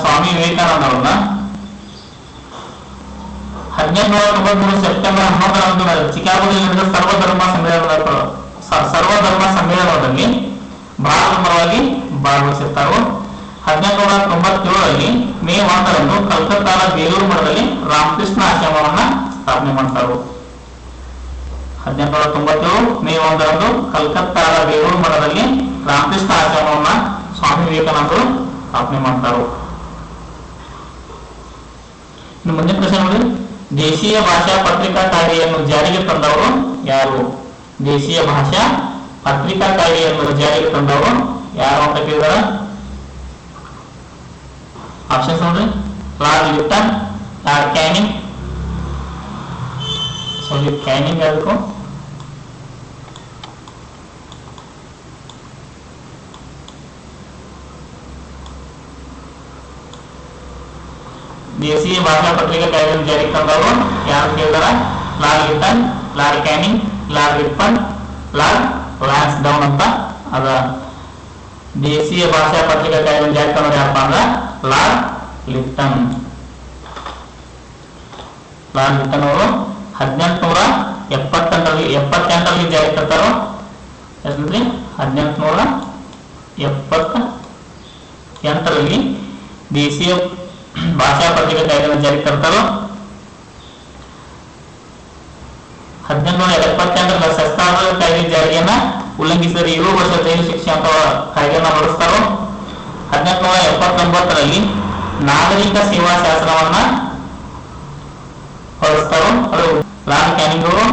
ಸ್ವಾಮಿ ವಿವೇಕಾನಂದ ಅವರನ್ನ 1893 ಸೆಪ್ಟೆಂಬರ್ 11ರಂದು ಚಿಕಾಗೋದಲ್ಲಿ ನಡೆದ ಸರ್ವಧರ್ಮ ಸಮ್ಮೇಳನದಲ್ಲಿ ಭಾರತ ಪರವಾಗಿ ಭಾಗವಹಿಸಿರ್ತಾರೋ. 1897ರಲ್ಲಿ ಮೇ 1ರಂದು ಕಲ್ಕತ್ತಾದ ಬೇಲೂರು ಮಠದಲ್ಲಿ ರಾಮಕೃಷ್ಣ ಆಶ್ರಮವನ್ನ ಸ್ಥಾಪನೆ ಮಾಡ್ತಾರು. 1897 ಮೇ 1ರಂದು ಕಲ್ಕತ್ತಾದ ಬೇಲೂರು ಮಠದಲ್ಲಿ ರಾಮಕೃಷ್ಣ ಆಶ್ರಮವನ್ನ ಸ್ವಾಮಿ ವಿವೇಕಾನಂದರು ಸ್ಥಾಪನೆ ಮಾಡ್ತಾರು. ಇನ್ನು ಮುಂದಿನ ಪ್ರಶ್ನೆ ನೋಡಿ, ದೇಶೀಯ ಭಾಷಾ ಪತ್ರಿಕಾ ಕಾಯ್ದೆಯನ್ನು ಜಾರಿಗೆ ತಂದವರು ಯಾರು? ದೇಶೀಯ ಭಾಷಾ ಪತ್ರಿಕಾ ಕಾಯ್ದೆಯನ್ನು ಜಾರಿಗೆ ತಂದವರು ಯಾರು ಅಂತ ಕೇಳಿದಾರ. ಆಪ್ಷನ್ಸ್ ನೋಡ್ರಿ, lord Lytton, lord Canning, Canning ಅದಕ್ಕೂ ದೇಶೀಯ ಭಾಷಾ ಪತ್ರಿಕಾ ಕಾಯ್ದೆಯನ್ನು ಜಾರಿಗೆ ತಂದವರು ಯಾರು ಕೇಳಿದಾರ. Lord Lytton, lord Canning, lord Ripon, lord Lansdowne ಅಂತ ಅದ. ದೇಶೀಯ ಭಾಷಾ ಪತ್ರಿಕಾ ಕಾಯ್ದೆಯನ್ನು ಜಾರಿಗೆ ತಂದವರು ಯಾರಪ್ಪ ಅಂದ್ರ ಲಾರ್ಡ್ ಲಿಪ್ಟನ್. ಲಾರ್ಡ್ ಲಿಪ್ಟನ್ ಅವರು 1878ರಲ್ಲಿ ಜಾರಿಗೆ ತರ್ತಾರೋ. ಎಷ್ಟ್ರಿ 1878ರಲ್ಲಿ ದೇಶೀಯ ಭಾಷಾ ಪತ್ರಿಕಾ ಕಾಯ್ದೆಯನ್ನು ಜಾರಿಗೆ ತರ್ತಾರೋ. 1878ರಲ್ಲಿ ಶಸ್ತ್ರಾಸ್ತ್ರ ಕಾಯ್ದೆ ಜಾರಿಯನ್ನ ಉಲ್ಲಂಘಿಸಿದ 7 ವರ್ಷ ಜೈಲು ಶಿಕ್ಷೆ ಅಂತ ಕಾಯ್ದೆಯನ್ನ ಹೊರಡಿಸ್ತಾರೋ. 1879ರಲ್ಲಿ ನಾಗರಿಕ ಸೇವಾ ಶಾಸನವನ್ನ ಹೊರಡಿಸ್ತಾರೋ. ಅದು ಲಾರ್ಡ್ ಕ್ಯಾನಿಂಗ್ ಅವರು.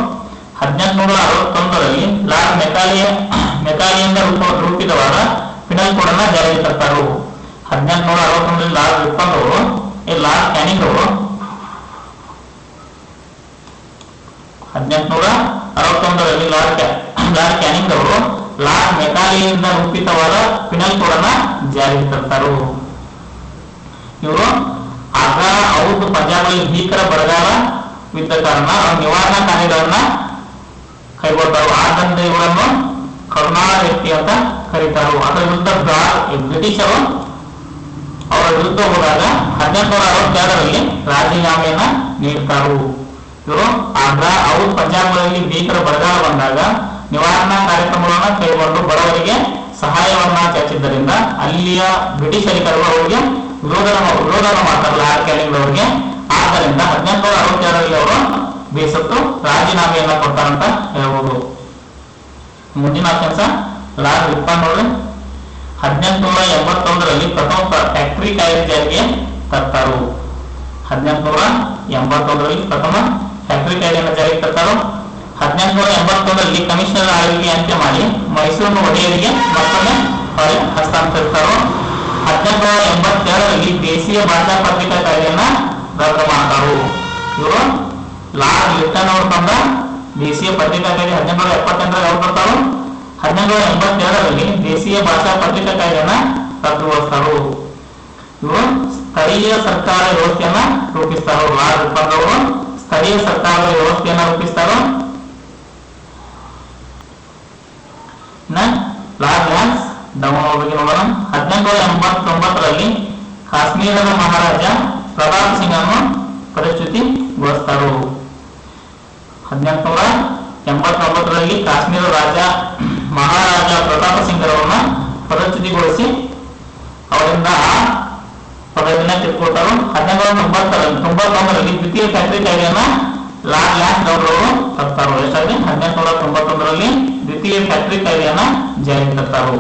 1861ರಲ್ಲಿ ಲಾರ್ಡ್ ಮೆಕಾಲಿಯಿಂದ ರೂಪಿತವಾದ ಪಿನಲ್ ಕೋಡ್ ಅನ್ನ ಜಾರಿಗೆ ತರ್ತಾರೋ. 1861ರಲ್ಲಿ ಲಾರ್ಡ್ ಲಿಪ್ಪನ್ ಅವರು ಲಾರ್ಡ್ ಕ್ಯಾನಿಂಗ್ ಅವರು 1861ರಲ್ಲಿ ಲಾರ್ಡ್ ಕ್ಯಾನಿಂಗ್ ಅವರು ಲಾರ್ಡ್ ಮೆಕಾಲಿಯಿಂದ ರೂಪಿತವಾದ ಪಿನಲ್ ಕೋಡ್ ಅನ್ನ ಜಾರಿಗೆ ತರ್ತಾರೋ. ಇವರು ಆಗ್ರಾ ಔದ್ ಪಂಜಾಬಲ್ಲಿ ಭೀಕರ ಬರಗಾಲವಿದ್ದ ಕಾರಣ ನಿವಾರಣಾ ಕಾರ್ಯಗಳನ್ನ ಕೈಗೊಳ್ತಾರೋ. ಆದ್ದರಿಂದ ಇವರನ್ನು ಕರುಣಾಳ ವ್ಯಕ್ತಿ ಅಂತ ಕರೀತಾರೋ. ಅದರ ವಿರುದ್ಧ ಬ್ರಿಟಿಷರು ಅವರ ವಿರುದ್ಧ ಹೋದಾಗ 1862ರಲ್ಲಿ ರಾಜೀನಾಮೆಯನ್ನ ನೀಡ್ತಾರೋ. ಇವರು ಆಗ್ರಾ ಔದ್ ಪಂಜಾಬ್ಗಳಲ್ಲಿ ಭೀಕರ ಬರಗಾಲ ಬಂದಾಗ ನಿವಾರಣಾ ಕಾರ್ಯಕ್ರಮಗಳನ್ನ ಕೈಗೊಂಡು ಬಡವರಿಗೆ ಸಹಾಯವನ್ನ ಚಾಚಿದ್ದರಿಂದ ಅಲ್ಲಿಯ ಬ್ರಿಟಿಷ್ ಅಧಿಕಾರಿಗಳು ಅವರಿಗೆ ವಿರೋಧ ಮಾಡ್ತಾರೆ ಲಾರ್ಡ್ ಕ್ಯಾನಿಂಗ್ ಅವರಿಗೆ. ಆದ್ದರಿಂದ 1862ರಲ್ಲಿ ಅವರು ಬೇಸತ್ತು ರಾಜೀನಾಮೆಯನ್ನ ಕೊಡ್ತಾರಂತ ಹೇಳ್ಬೋದು. ಮುಂದಿನ ಕೆಲಸ ಲಾರ್ಡ್ ಲಿಪ್ಪನ್ ಅವರು 1881ರಲ್ಲಿ ಪ್ರಥಮ ಫ್ಯಾಕ್ಟರಿ ಕಾಯ್ದೆ ಜಾರಿಗೆ ತರ್ತಾರೋ. 1881ರಲ್ಲಿ ಪ್ರಥಮ ಫ್ಯಾಕ್ಟರಿ ಕಾಯ್ದೆಯನ್ನು ಜಾರಿಗೆ ತರ್ತಾರೋ. 1881ರಲ್ಲಿ ಕಮಿಷನರ್ ಆಳ್ವಿಕೆ ಅಂತ್ಯ ಮಾಡಿ ಮೈಸೂರು ಒಡೆಯರಿಗೆ ಮತ್ತೊಮ್ಮೆ ಹಸ್ತಾಂತರಿಸ್ತಾರೋ. 1882ರಲ್ಲಿ ದೇಶೀಯ ಭಾಷಾ ಪತ್ರಿಕಾ ಕಾಯ್ದೆಯನ್ನ ರದ್ದು ಮಾಡ್ತಾರೋ. ಇವರು ಲಾರ್ಡ್ ಲಿಪ್ಟನ್ ಅವರು ತಂದ ದೇಶೀಯ ಪತ್ರಿಕಾ ಕಾಯ್ದೆ 1878ರಲ್ಲಿ ಅವರು ಬರ್ತಾರೋ. 1882ರಲ್ಲಿ ದೇಶೀಯ ಭಾಷಾ ಪತ್ರಿಕಾ ಕಾಯ್ದೆಯನ್ನ ರದ್ದುಗೊಳಿಸ್ತಾರೋ. ಇವರು ಸ್ಥಳೀಯ ಸರ್ಕಾರ ವ್ಯವಸ್ಥೆಯನ್ನ ರೂಪಿಸ್ತಾರೋ. ಲಾರ್ಡ್ ಲಿಪ್ಟನ್ ಅವರು ಸ್ಥಳೀಯ ಸರ್ಕಾರದ ವ್ಯವಸ್ಥೆಯನ್ನ ರೂಪಿಸ್ತಾರೋ. ಲಾರ್ಡ್ ಲ್ಯಾನ್ಸ್ ಡೌನ್ ಬಗ್ಗೆ ನೋಡೋಣ. 1889ರಲ್ಲಿ ಕಾಶ್ಮೀರದ ಮಹಾರಾಜ ಪ್ರತಾಪ್ ಸಿಂಗ್ ಅನ್ನು ಪರಿಸ್ಥಿತಿಗೊಳಿಸ್ತಾರೋ. 1889ರಲ್ಲಿ ಕಾಶ್ಮೀರ ಮಹಾರಾಜ ಪ್ರತಾಪ ಸಿಂಗ್ ಅವರನ್ನ ಪದಚ್ಯುತಿಗೊಳಿಸಿ ಅವರಿಂದ ಪದವಿಯನ್ನ ತೆಗೆದುಕೊಳ್ತಾರೋ. 1891ರಲ್ಲಿ ದ್ವಿತೀಯ ಫ್ಯಾಕ್ಟರಿ ಕಾಯ್ದೆಯನ್ನ ಲಾರ್ಡ್ ಲ್ಯಾನ್ಸ್ ಡೌನ್ ಅವರು ತರ್ತಾರೋ. ಎಷ್ಟಾಗಿ 1891ರಲ್ಲಿ ದ್ವಿತೀಯ ಫ್ಯಾಕ್ಟರಿ ಕಾಯ್ದೆಯನ್ನ ಜಾರಿಗೆ ತರ್ತಾರೋ.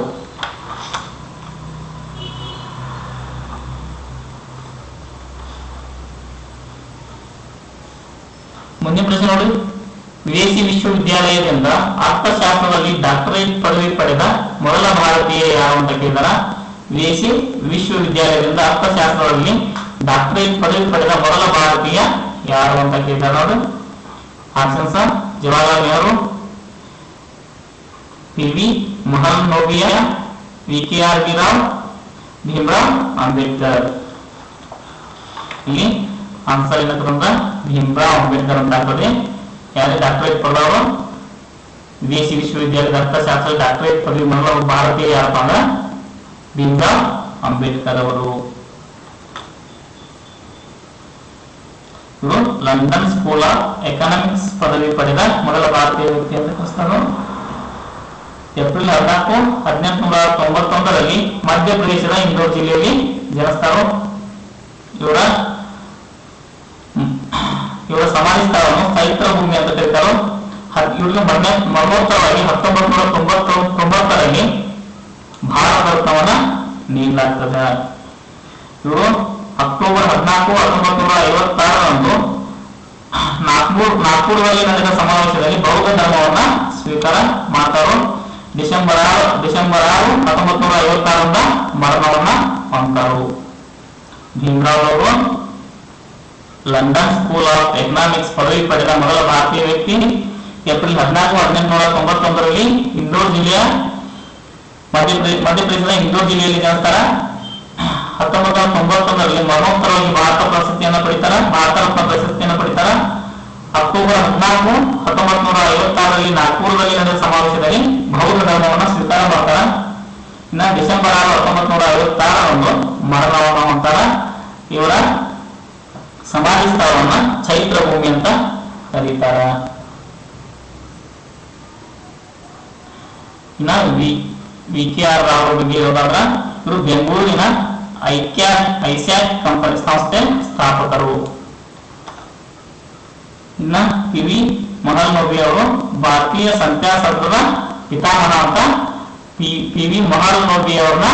ಮುಂದಿನ ಪ್ರಶ್ನೆ ನೋಡಿ, ವಿದೇಶಿ ವಿಶ್ವವಿದ್ಯಾಲಯದಿಂದ ಅರ್ಥಶಾಸ್ತ್ರದಲ್ಲಿ ಡಾಕ್ಟರೇಟ್ ಪದವಿ ಪಡೆದ ಮೊದಲ ಭಾರತೀಯ ಯಾರು ಅಂತ ಕೇಳಿದಾರ. ವಿದೇಶಿ ವಿಶ್ವವಿದ್ಯಾಲಯದಿಂದ ಅರ್ಥಶಾಸ್ತ್ರದಲ್ಲಿ ಡಾಕ್ಟರೇಟ್ ಪದವಿ ಪಡೆದ ಮೊದಲ ಭಾರತೀಯ ಯಾರು ಅಂತ ಕೇಳಿದಾರ ನೋಡಿ. Options: Jawaharlal Nehru, P V. Mahalanobis, V K R B. Rao, Bhimrao Ambedkar. ಇಲ್ಲಿ ಆನ್ಸರ್ ಏನಂತಂದ್ರೆ ಭೀಮರಾವ್ ಅಂಬೇಡ್ಕರ್ ಅಂತ ಆಗ್ತದೆ. ಯಾರು ಡಾಕ್ಟರೇಟ್ ಪಡೆದವರು? ವಿದೇಶಿ ವಿಶ್ವವಿದ್ಯಾಲಯದ ಅರ್ಥಶಾಸ್ತ್ರ ಡಾಕ್ಟರೇಟ್ ಪದವಿ ಮೊದಲ ಭಾರತೀಯ ಯಾರಪ್ಪ ಅಂದ್ರೆ ಭೀಮರಾವ್ ಅಂಬೇಡ್ಕರ್ ಅವರು. ಇವರು ಲಂಡನ್ ಸ್ಕೂಲ್ ಆಫ್ ಎಕನಾಮಿಕ್ಸ್ ಪದವಿ ಪಡೆದ ಮೊದಲ ಭಾರತೀಯ ವ್ಯಕ್ತಿ ಅಂತ ಕರೆಸ್ತಾರೆ. ಏಪ್ರಿಲ್ 14, 1891ರಲ್ಲಿ ಮಧ್ಯಪ್ರದೇಶದ ಇಂದೋರ್ ಜಿಲ್ಲೆಯಲ್ಲಿ ಜನಿಸ್ತಾರೆ. ಇವರ ಸಮಾಧಿ ಸ್ಥಳವನ್ನು ಚೈತ್ರ ಭೂಮಿ ಅಂತ ಕರೀತಾರೆ. ಇವರಿಗೆ ಮರಣೋತ್ತರವಾಗಿ 1990ರಲ್ಲಿ ಭಾರತ ರತ್ನವನ್ನ ನೀಡಲಾಗ್ತದೆ. ಇವರು ಅಕ್ಟೋಬರ್ 14, 1956ರಂದು ನಾಗ್ಪುರದಲ್ಲಿ ನಡೆದ ಸಮಾವೇಶದಲ್ಲಿ ಬೌದ್ಧ ಧರ್ಮವನ್ನ ಸ್ವೀಕಾರ ಮಾಡ್ತಾರೋ. ಡಿಸೆಂಬರ್ 6, 1956ರಿಂದ ಮರಣವನ್ನ ಹೊಂದ್ತಾರು. ಭೀಮರಾವ್ ಅವರು ಲಂಡನ್ ಸ್ಕೂಲ್ ಆಫ್ ಎಕನಾಮಿಕ್ಸ್ ಪದವಿ ಪಡೆದ ಮೊದಲ ಭಾರತೀಯ ವ್ಯಕ್ತಿ. ಏಪ್ರಿಲ್ 14, 1891ರಲ್ಲಿ ಇಂದೋರ್ ಜಿಲ್ಲೆಯ ಮಧ್ಯಪ್ರದೇಶದ ಇಂದೋರ್ ಜಿಲ್ಲೆಯಲ್ಲಿ ಜನಿಸ್ತಾರ. 1991ರಲ್ಲಿ ಮರಣೋತ್ತರವಾಗಿ ಭಾರತ ಪ್ರಶಸ್ತಿಯನ್ನು ಪಡಿತಾರ, ಭಾರತ ರತ್ನ ಪ್ರಶಸ್ತಿಯನ್ನು ಪಡಿತಾರ. ಅಕ್ಟೋಬರ್ 14, 1956ರಲ್ಲಿ ನಾಗ್ಪುರದಲ್ಲಿ ನಡೆದ ಸಮಾವೇಶದಲ್ಲಿ ಬೌದ್ಧ ಧರ್ಮವನ್ನು ಸ್ವೀಕಾರ ಮಾಡ್ತಾರ. ಇನ್ನ ಡಿಸೆಂಬರ್ 6, 1956ರಂದು ಮರಣವನ್ನು ಹೊಂತಾರ. ಇವರ ಸಮಾಧಿ ಸ್ಥಳವನ್ನ ಚೈತ್ರ ಭೂಮಿ ಅಂತ ಕರೀತಾರ. ಇನ್ನ ವಿ.ಕೆ.ಆರ್. ರಾವ್ ಬಗ್ಗೆ ಹೇಳೋದಾದ್ರ ಇವರು ಬೆಂಗಳೂರಿನ ಐಸ್ಯಾಕ್ ಕಂಪನಿ ಸಂಸ್ಥೆ ಸ್ಥಾಪಕರು. ಇನ್ನ ಪಿ.ವಿ. ಮಹಲ್ನೋಬಿಸ್ ಅವರು ಭಾರತೀಯ ಸಂಖ್ಯಾಶಾಸ್ತ್ರದ ಪಿತಾಮಹ ಅಂತ ಪಿ.ವಿ. ಮಹಲ್ನೋಬಿಸ್ ಅವ್ರನ್ನ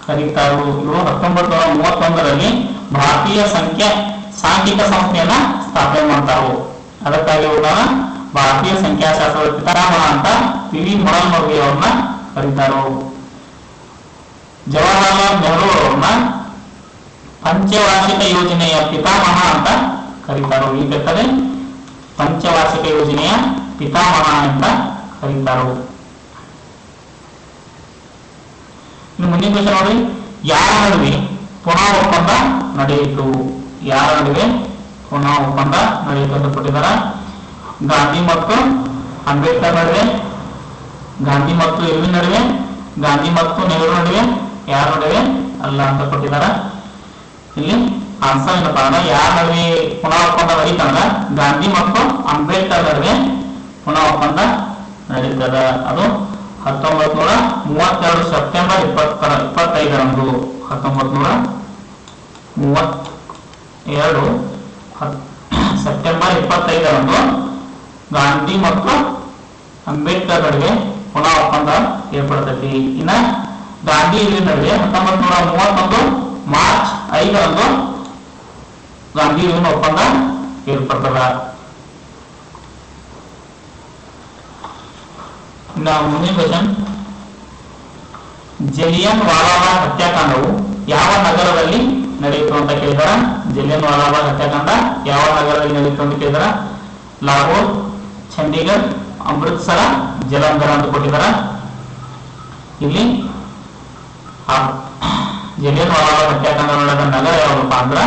ಕರೀತಾರು. ಇವರು 1931ರಲ್ಲಿ ಭಾರತೀಯ ಸಾಂಖ್ಯಿಕ ಸಂಸ್ಥೆಯನ್ನ ಸ್ಥಾಪನೆ ಮಾಡ್ತಾರು. ಅದಕ್ಕಾಗಿ ಇವ್ರನ್ನ ಭಾರತೀಯ ಸಂಖ್ಯಾಶಾಸ್ತ್ರದ ಪಿತಾಮಹ ಅಂತ ಪಿ.ವಿ. ಮಹಲ್ನೋಬಿಸ್ ಅವ್ರನ್ನ ಕರೀತಾರು. ಜವಾಹರಲಾಲ್ ನೆಹರು ಅವ್ರನ್ನ ಪಂಚವಾರ್ಷಿಕ ಯೋಜನೆಯ ಪಿತಾಮಹ ಅಂತ ಕರೀತಾರು. ಈ ಬೇಕಾದ್ರೆ ಪಂಚವಾರ್ಷಿಕ ಯೋಜನೆಯ ಪಿತಾಮಹ ಅಂತ ಕರೀತಾರು. ಇನ್ನು ಮುಂದಿನ ಪ್ರಶ್ನೆ ನೋಡಿ, ಯಾರ ನಡುವೆ ಪುನಃ ಒಪ್ಪಂದ ನಡೆಯಿತು? ಯಾರ ನಡುವೆ ಪುನಃ ಒಪ್ಪಂದ ನಡೆಯಿತು ಅಂತ ಕೊಟ್ಟಿದ್ದಾರೆ. ಗಾಂಧಿ ಮತ್ತು ಅಂಬೇಡ್ಕರ್ ನಡುವೆ, ಗಾಂಧಿ ಮತ್ತು ಇರ್ವಿನ್ ನಡುವೆ, ಗಾಂಧಿ ಮತ್ತು ನೆಹರು ನಡುವೆ, ಯಾರ ನಡುವೆ ಅಲ್ಲ ಅಂತ ಕೊಟ್ಟಿದ್ದಾರೆ. ಇಲ್ಲಿ ಆನ್ಸರ್ ಏನಪ್ಪಾ ಅಂದ್ರೆ ಯಾರ ನಡುವೆ ಪುನಃ ಒಪ್ಪಂದ ನಡೀತಂದ್ರ ಗಾಂಧಿ ಮತ್ತು ಅಂಬೇಡ್ಕರ್ ನಡುವೆ ಪುನಃ ಒಪ್ಪಂದ ನಡೀತದ. ಅದು 1932 ಸೆಪ್ಟೆಂಬರ್ 25ರಂದು 1932 ಸೆಪ್ಟೆಂಬರ್ 25ರಂದು ಗಾಂಧಿ ಮತ್ತು ಅಂಬೇಡ್ಕರ್ ನಡುವೆ ಪುನಃ ಒಪ್ಪಂದ ಏರ್ಪಡ್ತೈತಿ. ಇನ್ನ ಗಾಂಧಿ ನಡುವೆ 1931 ಮಾರ್ಚ್ 5ರಂದು ಗಾಂಧಿ ಒಪ್ಪಂದ ಏರ್ಪಡ್ತದ. ಇನ್ನ ಮುಂದಿನ ಕ್ವಶನ್, ಜಲಿಯನ್ ವಾಲಾಬಾಗ್ ಹತ್ಯಾಕಾಂಡವು ಯಾವ ನಗರದಲ್ಲಿ ನಡೆಯಿತು ಅಂತ ಕೇಳಿದಾರ. ಜಲಿಯನ್ ವಾಲಾಬಾಗ್ ಹತ್ಯಾಕಾಂಡ ಯಾವ ನಗರದಲ್ಲಿ ನಡೆಯಿತು ಅಂತ ಕೇಳಿದಾರ. ಲಾಹೋರ್, ಚಂಡೀಗಢ, ಅಮೃತ್ಸರ, ಜಲಂಧರ್ ಅಂತ ಕೊಟ್ಟಿದಾರ. ಇಲ್ಲಿ ಜಲಿಯನ್ ವಾಲಾಬಾಗ್ ಹತ್ಯಾಕಾಂಡ ನಡೆದ ನಗರ ಯಾವ್ದಪ್ಪ ಅಂದ್ರ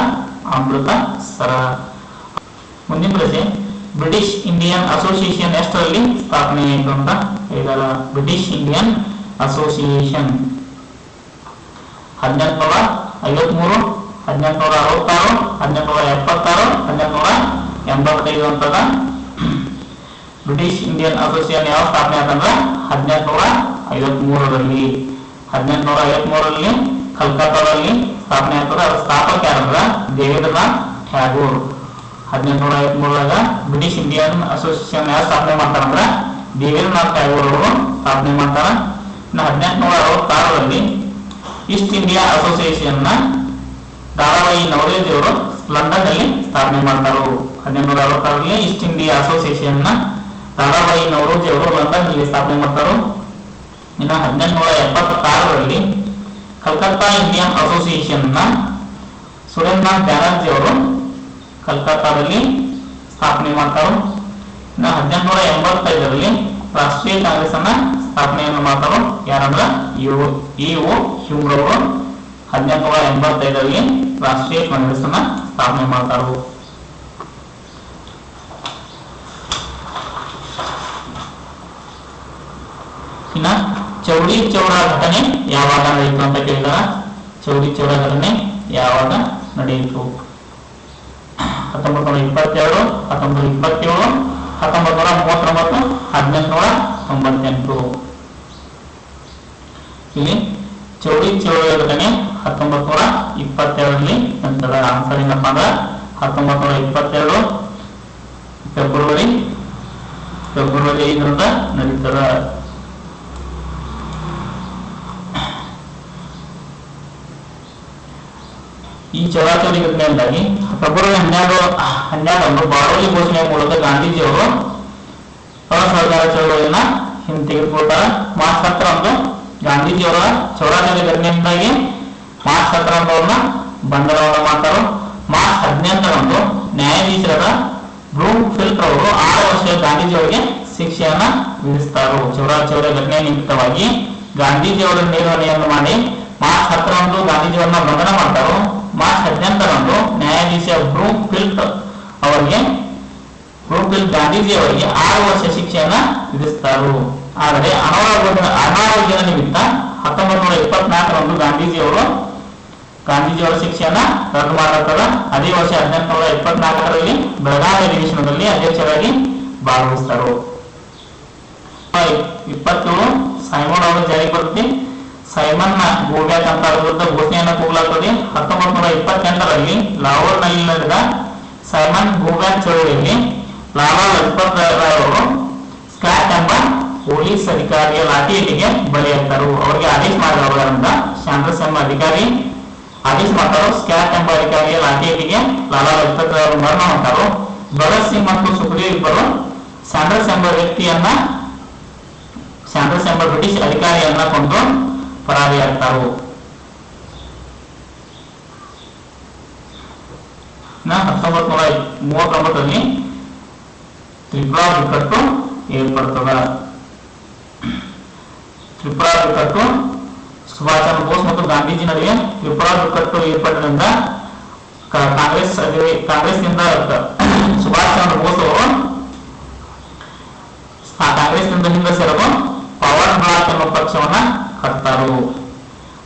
ಅಮೃತಸರ. ಮುಂದಿನ ಪ್ರಶ್ನೆ, ಬ್ರಿಟಿಷ್ ಇಂಡಿಯನ್ ಅಸೋಸಿಯೇಷನ್ ಎಷ್ಟರಲ್ಲಿ ಸ್ಥಾಪನೆ ಆಯಿತು ಅಂತ ಹೇಳಿದಾರ. ಬ್ರಿಟಿಷ್ ಇಂಡಿಯನ್ ಅಸೋಸಿಯೇಷನ್ 1853, 1866, 1876, 1885 ಅಂತದ. ಬ್ರಿಟಿಷ್ ಇಂಡಿಯನ್ ಅಸೋಸಿಯೇಷನ್ ಯಾವ ಸ್ಥಾಪನೆ ಆಯ್ತಂದ್ರ 1853ರಲ್ಲಿ. 1853ರಲ್ಲಿ ಕಲ್ಕತ್ತಾದಲ್ಲಿ ಸ್ಥಾಪನೆ ಆಗ್ತದೆ. ಅದ್ರ ಸ್ಥಾಪಕ ಯಾರಂದ್ರ ದೇವೇಂದ್ರನಾಥ್ ಟ್ಯಾಗೋರ್. 1853ರಾಗ ಬ್ರಿಟಿಷ್ ಇಂಡಿಯನ್ ಅಸೋಸಿಯೇಷನ್ ಯಾವ ಸ್ಥಾಪನೆ ಮಾಡ್ತಾರಂದ್ರ ದೇವೇಂದ್ರನಾಥ್ ಟ್ಯಾಗೋರ್ ಅವರು ಸ್ಥಾಪನೆ ಮಾಡ್ತಾರ. ಇನ್ನು 1866ರಲ್ಲಿ ಈಸ್ಟ್ ಇಂಡಿಯಾ ಅಸೋಸಿಯೇಷನ್ ನ ದಾರಾಬಾಯಿ ನವರೋಜಿ ಅವರು ಲಂಡನ್ ಅಲ್ಲಿ ಸ್ಥಾಪನೆ ಮಾಡ್ತಾರೋ. 1866ರಲ್ಲಿ ಈಸ್ಟ್ ಇಂಡಿಯಾ ಅಸೋಸಿಯೇಷನ್ ನ ದಾದಾಬಾಯಿ ನವರೋಜಿ ಅವರು ಲಂಡನ್ ನಲ್ಲಿ ಸ್ಥಾಪನೆ ಮಾಡ್ತಾರೋ. ಇನ್ನು 1876ರಲ್ಲಿ ಕಲ್ಕತ್ತಾ ಇಂಡಿಯನ್ ಅಸೋಸಿಯೇಷನ್ ನ ಸುರೇಂದ್ರನಾಥ್ ಬ್ಯಾನರ್ಜಿ ಅವರು ಕಲ್ಕತ್ತಾದಲ್ಲಿ ಸ್ಥಾಪನೆ ಮಾಡ್ತಾರೋ. ಇನ್ನು 1885ರಲ್ಲಿ ರಾಷ್ಟ್ರೀಯ ಕಾಂಗ್ರೆಸ್ ಅನ್ನ ಸ್ಥಾಪನೆಯನ್ನು ಮಾಡ್ತಾರೋ. ಯಾರಂದ್ರ ಇಒ ಹ್ಯೂಮ್ ಅವರು 1885ರಲ್ಲಿ ರಾಷ್ಟ್ರೀಯ ಕಾಂಗ್ರೆಸ್ ಅನ್ನ ಸ್ಥಾಪನೆ ಮಾಡ್ತಾರೋ. ಇನ್ನ ಚೌರಿ ಚೌರ ಘಟನೆ ಯಾವಾಗ ನಡೆಯಿತು ಅಂತ ಕೇಳಿದಾರ. ಚೌರಿ ಚೌರ ಘಟನೆ ಯಾವಾಗ ನಡೆಯಿತು? 1922, 1927, 1939, 1898. ಇಲ್ಲಿ ಚೌರಿ ಚೌರ ಘಟನೆ 1922ರಲ್ಲಿ ನಂತರ ಆನ್ಸರ್ ಏನಪ್ಪಾ ಅಂದ್ರೆ 1922 ಫೆಬ್ರವರಿ 5ರಿಂದ ನಡೀತದ. ಈ ಚೌರಾಚೌರಿ ಘಟನೆಯಿಂದಾಗಿ ಫೆಬ್ರವರಿ 12ರಂದು ಬಾರೋಲಿ ಘೋಷಣೆಯ ಮೂಲಕ ಗಾಂಧೀಜಿಯವರು ಅಸಹಕಾರ ಚಳವಳಿಯನ್ನ ಹಿಂತೆಗೆದುಕೊಳ್ತಾರೆ. ಮಾರ್ಚ್ 10ರಂದು ಗಾಂಧೀಜಿಯವರ ಚೌರಾಚೌರಿ ಘಟನೆಯಿಂದಾಗಿ ಮಾರ್ಚ್ 10ರಂದು ಬಂಧನವನ್ನು ಮಾಡ್ತಾರೆ. ಮಾರ್ಚ್ 18ರಂದು ನ್ಯಾಯಾಧೀಶರಾದ ಬ್ರೂಮ್ ಫಿಲ್ಟ್ ಅವರು 6 ವರ್ಷ ಗಾಂಧೀಜಿಯವರಿಗೆ ಶಿಕ್ಷೆಯನ್ನ ವಿಧಿಸ್ತಾರೆ. ಚೌರಾಚೌರಿ ಘಟನೆ ನಿಮಿತ್ತವಾಗಿ ಗಾಂಧೀಜಿಯವರ ನಿರ್ವಹಣೆಯನ್ನು ಮಾಡಿ ಮಾರ್ಚ್ 10ರಂದು ಗಾಂಧೀಜಿಯವರನ್ನ ಬಂಧನ ಮಾಡ್ತಾರೆ. ಮಾರ್ಚ್ 18ರಂದು ನ್ಯಾಯಾಧೀಶ ಬ್ರೂಮ್ ಫಿಲ್ಟ್ ಗಾಂಧೀಜಿ ಅವರಿಗೆ 6 ವರ್ಷ ಶಿಕ್ಷೆಯನ್ನ ವಿಧಿಸ್ತಾರೆ. ಆದರೆ ಅನಾರೋಗ್ಯದ ನಿಮಿತ್ತ 1924ರಂದು ಗಾಂಧೀಜಿಯವರ ಶಿಕ್ಷೆಯನ್ನ ರದ್ದು ಮಾಡಲಾಗುತ್ತದೆ. ಅದೇ ವರ್ಷ 1824ರಲ್ಲಿ ಬೆಳಗಾವಿ ಅಧಿವೇಶನದಲ್ಲಿ ಅಧ್ಯಕ್ಷರಾಗಿ ಭಾಗವಹಿಸಿದರು. 27 ಸೈಮನ್ ಅವರು ಜಾರಿಗೆ ಬರುತ್ತೆ. ಸೈಮನ್ ನ ಗೋಬ್ಯಾಕ್ ಅಂತ ವಿರುದ್ಧ ಘೋಷಣೆಯನ್ನು ಕೂಗಲಾಗುತ್ತದೆ. 1928ರಲ್ಲಿ ಲಾಹೋರ್ನಲ್ಲಿ ನಡೆದ ಸೈಮನ್ ಗೋಬ್ಯಾಕ್ ಚಳವಳಿಯಲ್ಲಿ ಲಾಲಾ ಲಜಪತ್ ರಾಯ್ ಅವರು ಸ್ಕಾಟ್ ಎಂಬ ಪೊಲೀಸ್ ಅಧಿಕಾರಿಯ ಲಾಠಿಯೇಟಿಗೆ ಬಲಿಯಾಗ್ತಾರೆ. ಅವರಿಗೆ ಆದೇಶ ಮಾಡಿದವರಿಂದ ಸ್ಯಾಂಡರ್ಸ್ ಎಂಬ ಅಧಿಕಾರಿ ಆದೇಶ ಮಾಡ್ತಾರೋ. ಸ್ಕಾಟ್ ಎಂಬ ಅಧಿಕಾರಿಯ ಲಾಠಿಯೇಟಿಗೆ ಲಾಲಾ ಲಜಪತ್ ರಾಯ್ ಅವರು ಮರಣ ಹೊಂಟಾರು. ಭಗತ್ ಸಿಂಗ್ ಮತ್ತು ಸುಖದೇವ್ ಇಬ್ಬರು ಸ್ಯಾಂಡರ್ಸ್ ಎಂಬ ಬ್ರಿಟಿಷ್ ಅಧಿಕಾರಿಯನ್ನ ಕೊಂದು ಪರಾರಿಯಾಗ್ತಾರು. 1939ರಲ್ಲಿ ತ್ರಿಪುರಾ ಬಿಕ್ಕಟ್ಟು ಏರ್ಪಡ್ತದ. ತ್ರಿಪುರಾ ಬಿಕ್ಕಟ್ಟು ಸುಭಾಷ್ ಚಂದ್ರ ಬೋಸ್ ಮತ್ತು ಗಾಂಧೀಜಿ ನಡುವೆ ತ್ರಿಪುರಾ ಬಿಕ್ಕಟ್ಟು ಏರ್ಪಟ್ಟದಿಂದ ಕಾಂಗ್ರೆಸ್ನಿಂದ ಸುಭಾಷ್ ಚಂದ್ರ ಬೋಸ್ ಅವರು ಕಾಂಗ್ರೆಸ್ನಿಂದ ಹಿಂದೆ ಸೆರಗು ಪವರ್ ಬ್ಲಾಕ್ ಎಂಬ ಪಕ್ಷವನ್ನ ಕಟ್ತಾರು.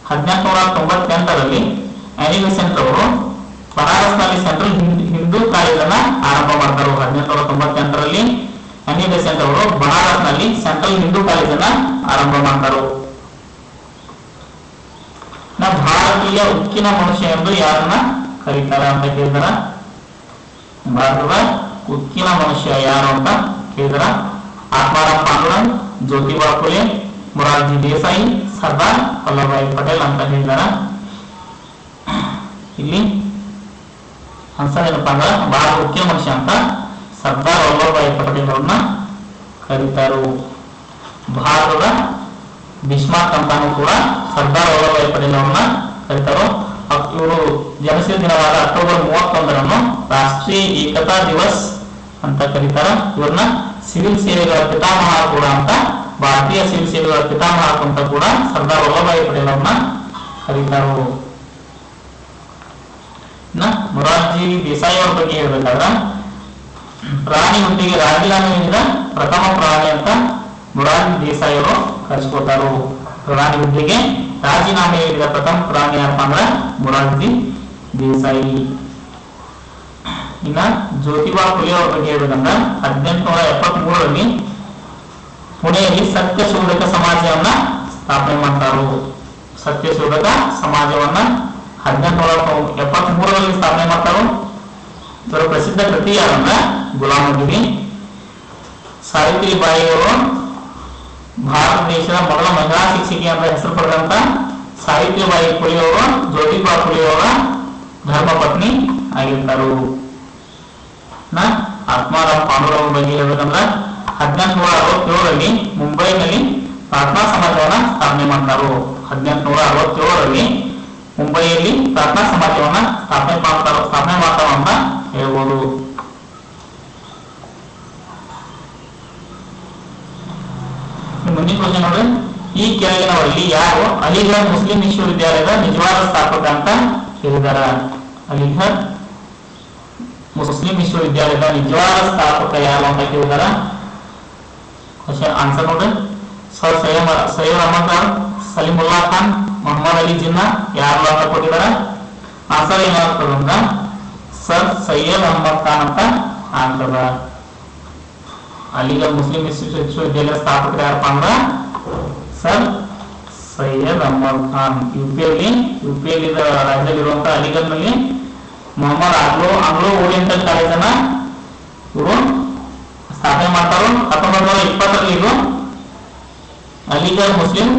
1898ರಲ್ಲಿ ಆನಿ ಬೆಸೆಂಟ್ ಅವರು ಬನಾರಸ್ನಲ್ಲಿ ಸೆಂಟ್ರಲ್ ಹಿಂದೂ ಕಾಲೇಜ್ ಅನ್ನ ಆರಂಭ ಮಾಡ್ತಾರೆ. 1898ರಲ್ಲಿ ಆನಿ ಬೆಸೆಂಟ್ ಅವರು ಬನಾರಸ್ನಲ್ಲಿ ಸೆಂಟ್ರಲ್ ಹಿಂದೂ ಕಾಲೇಜ್ ಅನ್ನ ಆರಂಭ ಮಾಡ್ತಾರೆ. ಭಾರತೀಯ ಉಕ್ಕಿನ ಮನುಷ್ಯ ಎಂದು ಯಾರನ್ನ ಕರೀತಾರೆ ಅಂತ ಕೇಳಿದಾರ. ಭಾರತದ ಉಕ್ಕಿನ ಮನುಷ್ಯ ಯಾರು ಅಂತ ಕೇಳಿದಾರ. ಆತ್ಮಾರಾಮ್ ಪಾಂಡುರಂಗ್, ಜ್ಯೋತಿಬಾ ಫುಲೆ, ಮೊರಾರ್ಜಿ ದೇಸಾಯಿ, ಸರ್ದಾರ್ ವಲ್ಲಭಾಯಿ ಪಟೇಲ್ ಅಂತ ಹೇಳಿದಾರ. ಇಲ್ಲಿ ಆನ್ಸರ್ ಏನಪ್ಪಾ ಅಂದ್ರೆ ಬಹಳ ಮುಖ್ಯ ಮನುಷ್ಯ ಅಂತ ಸರ್ದಾರ್ ವಲ್ಲಭಾಯಿ ಪಟೇಲ್ ಅವ್ರನ್ನ ಕರೀತಾರು. ಭಾರತದ ಬಿಸ್ಮಾರ್ಕ್ ಅಂತಾನು ಕೂಡ ಸರ್ದಾರ್ ವಲ್ಲಭಾಯಿ ಪಟೇಲ್ ಅವ್ರನ್ನ ಕರೀತಾರು. ಇವರು ಜನಿಸಿದ ದಿನವಾದ ಅಕ್ಟೋಬರ್ 31ರಂದು ರಾಷ್ಟ್ರೀಯ ಏಕತಾ ದಿವಸ್ ಅಂತ ಕರೀತಾರ. ಇವ್ರನ್ನ ಸಿವಿಲ್ ಸೇವೆಗಳ ಪಿತಾಮಹ ಕೂಡ ಅಂತ, ಭಾರತೀಯ ಸಿವಿಲ್ ಸೇವೆಗಳ ಪಿತಾಮಹ ಅಂತ ಕೂಡ ಸರ್ದಾರ್ ವಲ್ಲಭಾಯಿ ಪಟೇಲ್ ಅವ್ರನ್ನ ಕರೀತಾರು. ಮೊರಾರ್ಜಿ ದೇಸಾಯಿ ಅವ್ರ ಬಗ್ಗೆ ಹೇಳ್ಬೇಕಾದ್ರ ಪ್ರಾಣಿ ಹುದ್ದೆಗೆ ರಾಜೀನಾಮೆ ನೀಡಿದ ಪ್ರಥಮ ಪ್ರಾಣಿ ಅಂತ ಮೊರಾರ್ಜಿ ದೇಸಾಯಿ ಅವರು ಕರೆಸ್ಕೊತಾರು. ಪ್ರಾಣಿ ಹುದ್ದೆಗೆ ರಾಜೀನಾಮೆ ನೀಡಿದ ಪ್ರಥಮ ಪ್ರಾಣಿ ಯಾರಪ್ಪ ಅಂದ್ರ ಮೊರಾರ್ಜಿ ದೇಸಾಯಿ. ಇನ್ನ ಜ್ಯೋತಿಬಾ ಫುಲೆ ಅವ್ರ ಬಗ್ಗೆ ಹೇಳ್ಬೇಕಂದ್ರ 1873ರಲ್ಲಿ ಪುಣೆಯಲ್ಲಿ ಸತ್ಯಶೋಧಕ ಸಮಾಜವನ್ನ ಸ್ಥಾಪನೆ ಮಾಡ್ತಾರು. ಸತ್ಯಶೋಧಕ ಸಮಾಜವನ್ನ 1873ರಲ್ಲಿ ಸ್ಥಾಪನೆ ಮಾಡ್ತಾರು. ಇವರ ಪ್ರಸಿದ್ಧ ಕೃತಿ ಯಾರಂದ್ರ ಗುಲಾಮಗಿರಿ. ಸಾವಿತ್ರಿಬಾಯಿ ಅವರು ಭಾರತ ದೇಶದ ಮೊದಲ ಮಹಿಳಾ ಶಿಕ್ಷಕಿ ಅಂತ ಹೆಸರು ಪಡೆದಂತ ಸಾವಿತ್ರಿಬಾಯಿ ಫುಲೆ ಅವರು ಜ್ಯೋತಿಬಾ ಫುಲೆ ಅವರ ಧರ್ಮ ಪತ್ನಿ ಆಗಿರ್ತಾರು. ಆತ್ಮಾರಾಮ್ ಪಾಂಡುರಾವ್ ಬಗ್ಗೆ ಹೇಳ್ಬೇಕಂದ್ರ 1867ರಲ್ಲಿ ಮುಂಬೈನಲ್ಲಿ ಪ್ರಾರ್ಥನಾ ಸಮಾಜವನ್ನ ಸ್ಥಾಪನೆ ಮಾಡ್ತಾರು. 1867ರಲ್ಲಿ ಮುಂಬೈಯಲ್ಲಿ ಪ್ರಾರ್ಥನಾ ಸಮಾಜವನ್ನ ಸ್ಥಾಪನೆ ಮಾಡ್ತಾವ ಅಂತ ಹೇಳ್ಬೋದು. ಮುಂದಿನ ಪ್ರಶ್ನೆ ನೋಡ್ರಿ, ಈ ಕೆಳಗಿನವರಲ್ಲಿ ಯಾರು ಅಲಿಘರ್ ಮುಸ್ಲಿಂ ವಿಶ್ವವಿದ್ಯಾಲಯದ ನಿಜವಾದ ಸ್ಥಾಪಕ ಅಂತ ಹೇಳಿದಾರ? ಅಲಿಘರ್ ಮುಸ್ಲಿಂ ವಿಶ್ವವಿದ್ಯಾಲಯದ ನಿಜವಾದ ಸ್ಥಾಪಕ ಯಾರು ಅಂತ ಕೇಳಿದಾರ? ಆನ್ಸರ್ ನೋಡ್ರಿ, ಸರ್ ಸೈಯದ್ ಅಹಮದ್ ಖಾನ್, ಸಲೀಮುಲ್ಲಾ ಖಾನ್, ಮೊಹಮ್ಮದ್ ಅಲಿ ಜಿನ್ನಾ, ಯಾರು ಅಂತ ಕೊಟ್ಟಿದಾರ? ಆನ್ಸರ್ ಏನಾಗ್ತದಂದ್ರ ಸರ್ ಸೈಯದ್ ಅಹಮದ್ ಖಾನ್ ಅಂತ ಆಗ್ತದ. ಅಲಿಘರ್ ಮುಸ್ಲಿಂ ವಿಶ್ವವಿದ್ಯಾಲಯ ಸ್ಥಾಪಕರು ಯಾರಪ್ಪ ಅಂದ್ರ ಸರ್ ಸೈಯದ್ ಅಹಮದ್ ಖಾನ್. ಯುಪಿಯಲ್ಲಿ ರಾಜ್ಯದಲ್ಲಿರುವಂತಹ ಅಲಿಘರ್ನಲ್ಲಿ ಮೊಹಮ್ಮದ್ ಆಂಗ್ಲೋ ಓರಿಯೆಂಟಲ್ ಕಾಲೇಜನ್ನ ಇವರು ಸ್ಥಾಪನೆ ಮಾಡ್ತಾರೋ. 1920ರಲ್ಲಿ ಇದು ಅಲಿಘರ್ ಮುಸ್ಲಿಂ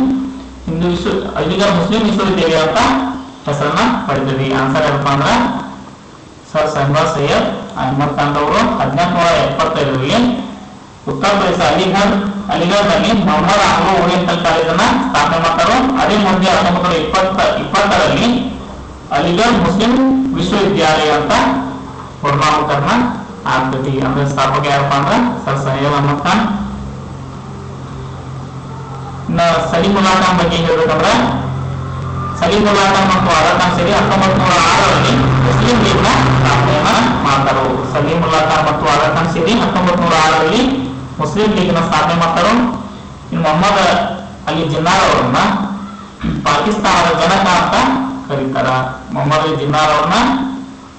ವಿಶ್ವವಿದ್ಯಾಲಯ ಅಂತ ಹೆಸರನ್ನ ಪಡೆದಿದೆ. ಆನ್ಸರ್ ಏನಪ್ಪಾ ಅಂದ್ರ ಸರ್ ಸೈಯದ್ ಅಹಮದ್ ಖಾನ್ ಅವರು 1875ರಲ್ಲಿ ಉತ್ತರ ಪ್ರದೇಶ ಅಲಿಘರ್ನಲ್ಲಿ ಮೊಹಮ್ಮದ್ ಆಂಗ್ಲೋ ಓರಿಯೆಂಟಲ್ ಕಾಲೇಜನ್ನ ಸ್ಥಾಪನೆ ಮಾಡ್ತಾರೋ. ಅದೇ ಮುಂದೆ 1920ರಲ್ಲಿ ಅಲಿಘರ್ ಮುಸ್ಲಿಂ ವಿಶ್ವವಿದ್ಯಾಲಯ ಅಂತ ಪೂರ್ಣಾವಕರಣ ಆಗ್ತದೆ. ಅಂದ್ರೆ ಸ್ಥಾಪಕ ಯಾರಪ್ಪ ಅಂದ್ರ ಸರ್ ಸೈಯದ್ ಅಹಮದ್ ಖಾನ್. ಸಲೀಮುಲ್ಲಾ ಖಾನ್ ಬಗ್ಗೆ ಹೇಳ್ಬೇಕಂದ್ರ ಸಲೀಮುಲ್ಲಾ ಖಾನ್ ಮತ್ತು ಆರಾ ಖಾನ್ ಸೇರಿ 1906ರಲ್ಲಿ ಮುಸ್ಲಿಂ ಲೀಗ್ನ ಸ್ಥಾಪನೆಯನ್ನ ಮಾಡ್ತಾರೋ. ಸಲೀಮುಲ್ಲಾ ಖಾನ್ ಮತ್ತು ಆರಾ ಖಾನ್ ಸೇರಿ 1906ರಲ್ಲಿ ಮುಸ್ಲಿಂ ಲೀಗ್ನ ಸ್ಥಾಪನೆ ಮಾಡ್ತಾರೋ. ಇನ್ನು ಮೊಹಮ್ಮದ್ ಅಲಿ ಜಿನ್ನಾರ್ ಅವರನ್ನ ಪಾಕಿಸ್ತಾನದ ಜನಕ ಅಂತ ಕರೀತಾರ. ಮೊಹಮ್ಮದ್ ಅಲಿ ಜಿನ್ನಾರ್ ಅವ್ರನ್ನ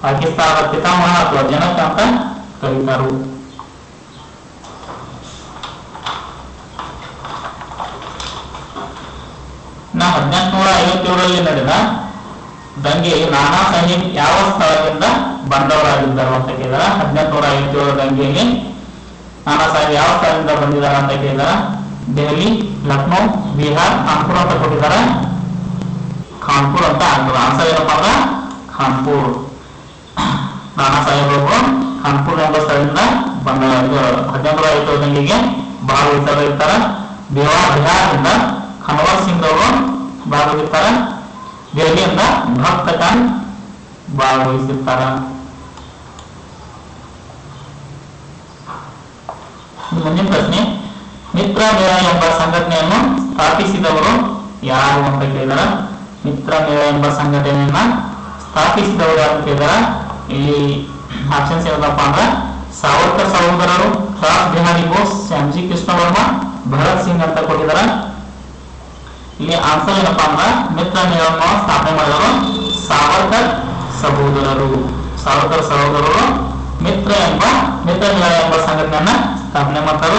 ಪಾಕಿಸ್ತಾನದ ಪಿತಾಮಹ ಅಥವಾ ಜನಕ ಅಂತ ಕರೀತಾರು. ಇನ್ನ 1857ರಲ್ಲಿ ನಡೆದ ದಂಗೆಯಲ್ಲಿ ನಾನಾ ಸಾಹೇಬ್ ಯಾವ ಸ್ಥಳದಿಂದ ಬಂದವರಾಗಿದ್ದರು ಅಂತ ಕೇಳಿದಾರ? 1857 ದಂಗೆಯಲ್ಲಿ ನಾನಾ ಸಾಹೇಬ್ ಯಾವ ಸ್ಥಳದಿಂದ ಬಂದಿದ್ದಾರೆ ಅಂತ ಕೇಳಿದಾರ? ದೆಹಲಿ, ಲಕ್ನೋ, ಬಿಹಾರ್, ಕಾನ್ಪುರ್ ಅಂತ ಕೊಟ್ಟಿದಾರ. ಕಾನ್ಪುರ್ ಅಂತ ಆಗ್ತದೆ. ಆನ್ಸರ್ ಏನಪ್ಪಾ ಅಂದ್ರ ಕಾನ್ಪುರ್. ನಾನಾ ಸಾಹೇಬ್ ಅವರು ಕಾನ್ಪುರ್ ಎಂಬ ಸ್ಥಳದಿಂದ ಬಂದ 1857 ದಂಗೆಗೆ ಭಾಗವಹಿಸಿರ್ತಾರ. ಬಿಹಾರದಿಂದ ಖನ್ವರ್ ಸಿಂಗ್ ಅವರು ಭಾಗವಹಿಸ್ತಾರ. ದೆಹಲಿಯಿಂದ ಭಕ್ತ ಖಾನ್ ಭಾಗವಹಿಸಿರ್ತಾರ. ಮುಂದಿನ ಪ್ರಶ್ನೆ, ಮಿತ್ರ ಮೇಳ ಎಂಬ ಸಂಘಟನೆಯನ್ನು ಸ್ಥಾಪಿಸಿದವರು ಯಾರು ಅಂತ ಕೇಳಿದಾರ? ಮಿತ್ರ ಮೇಳ ಎಂಬ ಸಂಘಟನೆಯನ್ನ ಸ್ಥಾಪಿಸಿದವರು ಯಾರು ಕೇಳಿದಾರ? ಇಲ್ಲಿ ಆಪ್ಷನ್ಸ್ ಏನಪ್ಪ ಅಂದ್ರ ಸಾವರ್ಕರ್ ಸಹೋದರರು, ರಾಸ್ ಬಿಹಾರಿ ಬೋಸ್, ಶ್ಯಾಮ್ಜಿ ಕೃಷ್ಣ ವರ್ಮಾ, ಭಗತ್ ಸಿಂಗ್ ಅಂತ ಕೊಟ್ಟಿದಾರ. ಇಲ್ಲಿ ಆನ್ಸರ್ ಏನಪ್ಪಾ ಅಂದ್ರ ಮಿತ್ರ ಮೇಳವನ್ನು ಸ್ಥಾಪನೆ ಮಾಡಿದವರು ಸಾವರ್ಕರ್ ಸಹೋದರರು. ಸಾವರ್ಕರ್ ಸಹೋದರರು ಮಿತ್ರ ಮೇಳ ಎಂಬ ಸಂಘಟನೆಯನ್ನ ಸ್ಥಾಪನೆ ಮಾಡ್ತಾರೋ.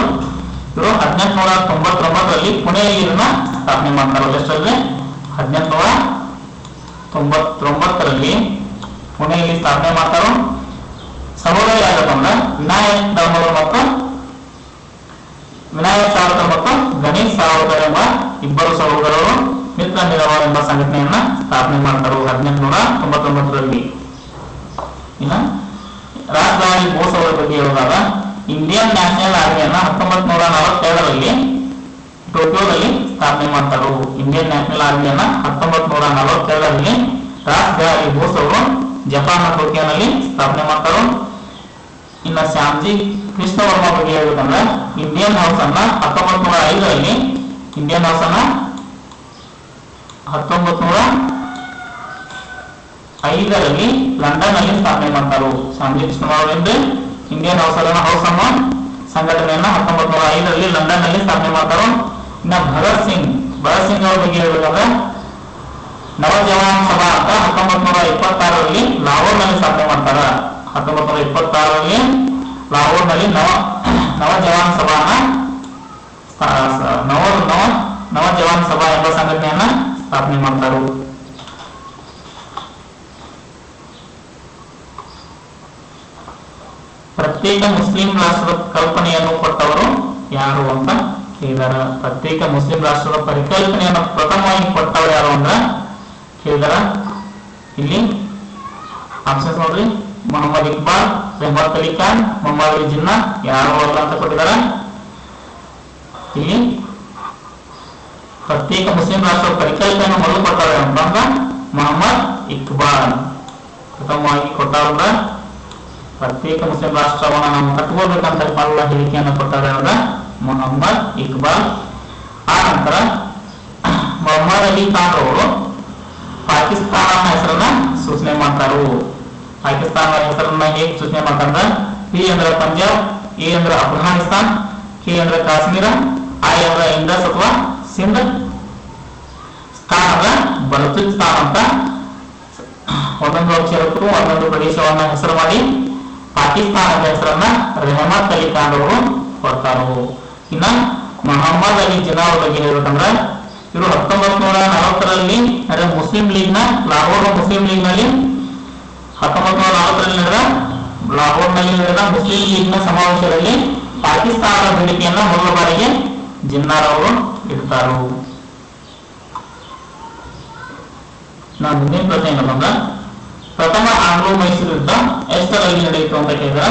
ಇವರು 1899ರಲ್ಲಿ ಪುಣೆಯಲ್ಲಿ ಇದನ್ನ ಸ್ಥಾಪನೆ ಮಾಡ್ತಾರೋ. ಎಷ್ಟರಲ್ಲಿ? 1899ರಲ್ಲಿ ಪುಣೆಯಲ್ಲಿ ಸ್ಥಾಪನೆ ಮಾಡ್ತಾರೋ. ಸಹೋದರ ಯಾರಪ್ಪ ಅಂದ್ರ ವಿನಾಯಕ್ ಸಾವರ್ಕರ್ ಮತ್ತು ಗಣೇಶ್ ಸಾವರ್ಕರ್ ಎಂಬ ಇಬ್ಬರು ಸಹೋದರರು ಮಿತ್ರ ಮೇಳ ಎಂಬ ಸಂಘಟನೆಯನ್ನ ಸ್ಥಾಪನೆ ಮಾಡ್ತಾರೋ 1899ರಲ್ಲಿ. ಇನ್ನ ರಾಸ್ ಬಿಹಾರಿ ಬೋಸ್ ಅವರ ಬಗ್ಗೆ ಹೇಳುವಾಗ ಇಂಡಿಯನ್ ನ್ಯಾಷನಲ್ ಆರ್ಮಿಯನ್ನ 1942ರಲ್ಲಿ ಟೋಕಿಯೋದಲ್ಲಿ ಸ್ಥಾಪನೆ ಮಾಡ್ತಾರೋ. ಇಂಡಿಯನ್ ನ್ಯಾಷನಲ್ ಆರ್ಮಿಯನ್ನ 1942ರಲ್ಲಿ ರಾಸ್ ಬಿಹಾರಿ ಬೋಸ್ ಅವರು ಜಪಾನ್ ಟೋಕಿಯೋನಲ್ಲಿ ಸ್ಥಾಪನೆ ಮಾಡ್ತಾರೋ. ಇನ್ನ ಶ್ಯಾಮ್ಜಿ ಕೃಷ್ಣ ವರ್ಮಾ ಬಗ್ಗೆ ಹೇಳ್ಬೇಕಂದ್ರೆ ಇಂಡಿಯನ್ ಹೌಸ್ ಅನ್ನ 1905ರಲ್ಲಿ ಲಂಡನ್ ನಲ್ಲಿ ಸ್ಥಾಪನೆ ಮಾಡ್ತಾರೋ. ಶ್ಯಾಮ್ಜಿ ಕೃಷ್ಣ ವರ್ಮಾ ಇಂಡಿಯನ್ ಹೌಸ್ ಅನ್ನ ಸಂಘಟನೆಯನ್ನ 1905ರಲ್ಲಿ ಲಂಡನ್ ನಲ್ಲಿ ಸ್ಥಾಪನೆ ಮಾಡ್ತಾರೋ. ಇನ್ನ ಭಗತ್ ಸಿಂಗ್ ಅವ್ರ ಬಗ್ಗೆ ಹೇಳ್ಬೇಕಂದ್ರೆ ನವಜವಾನ್ ಸಭಾ ಅಂತ 1926ರಲ್ಲಿ ಲಾಹೋರ್ನಲ್ಲಿ ಸ್ಥಾಪನೆ ಮಾಡ್ತಾರ. 1926ರಲ್ಲಿ ಲಾಹೋರ್ನಲ್ಲಿ ನವಜವಾನ್ ಸಭಾ ಎಂಬ ಸಂಘಟನೆಯನ್ನ ಸ್ಥಾಪನೆ ಮಾಡ್ತಾರು. ಪ್ರತ್ಯೇಕ ಮುಸ್ಲಿಂ ರಾಷ್ಟ್ರದ ಕಲ್ಪನೆಯನ್ನು ಕೊಟ್ಟವರು ಯಾರು ಅಂತ ಕೇಳಿದಾರ. ಪ್ರತ್ಯೇಕ ಮುಸ್ಲಿಂ ರಾಷ್ಟ್ರದ ಪರಿಕಲ್ಪನೆಯನ್ನು ಪ್ರಥಮವಾಗಿ ಕೊಟ್ಟವರು ಯಾರು ಅಂದ್ರ ಕೇಳಿದಾರ. ಇಲ್ಲಿ ಆಪ್ಷನ್ಸ್ ನೋಡ್ರಿ, ಮೊಹಮ್ಮದ್ ಇಕ್ಬಾಲ್, ರೆಹಮತ್ ಅಲಿ ಖಾನ್, ಮೊಹಮ್ಮದ್ ಅಲಿ ಜಿನ್ನಾ ಯಾರು ಅಲ್ಲ ಅಂತ ಕೊಟ್ಟಿದ್ದಾರೆ. ಇಲ್ಲಿ ಪ್ರತ್ಯೇಕ ಮುಸ್ಲಿಂ ರಾಷ್ಟ್ರ ಪರಿಕಲ್ಪನೆ ಮೊದಲು ಕೊಟ್ಟಾರೆ ಅಂತಂದ್ರ ಮೊಹಮ್ಮದ್ ಇಕ್ಬಾಲ್ ಪ್ರಥಮವಾಗಿ ಕೊಟ್ಟಾರ. ಪ್ರತ್ಯೇಕ ಮುಸ್ಲಿಂ ರಾಷ್ಟ್ರವನ್ನ ನಾವು ಕಟ್ಕೋಬೇಕಂತ ಎಲ್ಲ ಹೇಳಿಕೆಯನ್ನು ಕೊಟ್ಟಾರೆ ಅಂದ್ರೆ ಮೊಹಮ್ಮದ್ ಇಕ್ಬಾಲ್. ಆ ನಂತರ ಮೊಹಮ್ಮದ್ ಅಲಿ ಖಾನ್ ಅವರು ಪಾಕಿಸ್ತಾನ ಹೆಸರನ್ನ ಸೂಚನೆ ಮಾಡ್ತಾರು. ಪಾಕಿಸ್ತಾನ ಹೆಸರನ್ನ ಹೇಗೆ ಸೂಚನೆ ಮಾಡ್ತಾರ? ಪಿ ಅಂದ್ರೆ ಪಂಜಾಬ್, ಎ ಅಂದ್ರೆ ಅಫ್ಘಾನಿಸ್ತಾನ್, ಕೆ ಅಂದ್ರೆ ಕಾಶ್ಮೀರ, ಐ ಅಂದ್ರೆ ಇಂಡಸ್ ಅಥವಾ ಸಿಂಧ್, ಸ್ಥಾನ ಅಂದ್ರೆ ಬಲೂಚಿಸ್ತಾನ್ ಅಂತ ಒಂದೊಂದು ಅಕ್ಷರಕ್ಕೂ ಒಂದೊಂದು ಪ್ರದೇಶವನ್ನ ಹೆಸರು ಮಾಡಿ ಪಾಕಿಸ್ತಾನದ ಹೆಸರನ್ನ ರೆಹಮತ್ ಅಲಿ ಖಾನ್ ಅವರು ಕೊಡ್ತಾರು. ಇನ್ನ ಮೊಹಮ್ಮದ್ ಅಲಿ ಜಿನ್ನಾ ಅವ್ರ ಬಗ್ಗೆ ಹೇಳ್ಬೇಕಂದ್ರ ಇವರು 1940ರಲ್ಲಿ ನಡೆದ ಮುಸ್ಲಿಂ ಲೀಗ್ ನ ಲಾಹೋರ್ ಮುಸ್ಲಿಂ ಲೀಗ್ ನಲ್ಲಿ 1940ರಲ್ಲಿ ನಡೆದ ಲಾಹೋರ್ ನಲ್ಲಿ ನಡೆದ ಮುಸ್ಲಿಂ ಲೀಗ್ ನ ಸಮಾವೇಶದಲ್ಲಿ ಪಾಕಿಸ್ತಾನದ ಬೇಡಿಕೆಯನ್ನ ಮೊದಲ ಬಾರಿಗೆ ಜಿನ್ನಾರವರು ಇಡ್ತಾರು. ನಾ ಮುಂದಿನ ಪ್ರಶ್ನೆ ಏನಂದ್ರ ಪ್ರಥಮ ಆಂಗ್ಲೋ ಮೈಸೂರು ಯುದ್ಧ ಎಷ್ಟರಲ್ಲಿ ನಡೆಯಿತು ಅಂತ ಕೇಳಿದ್ರ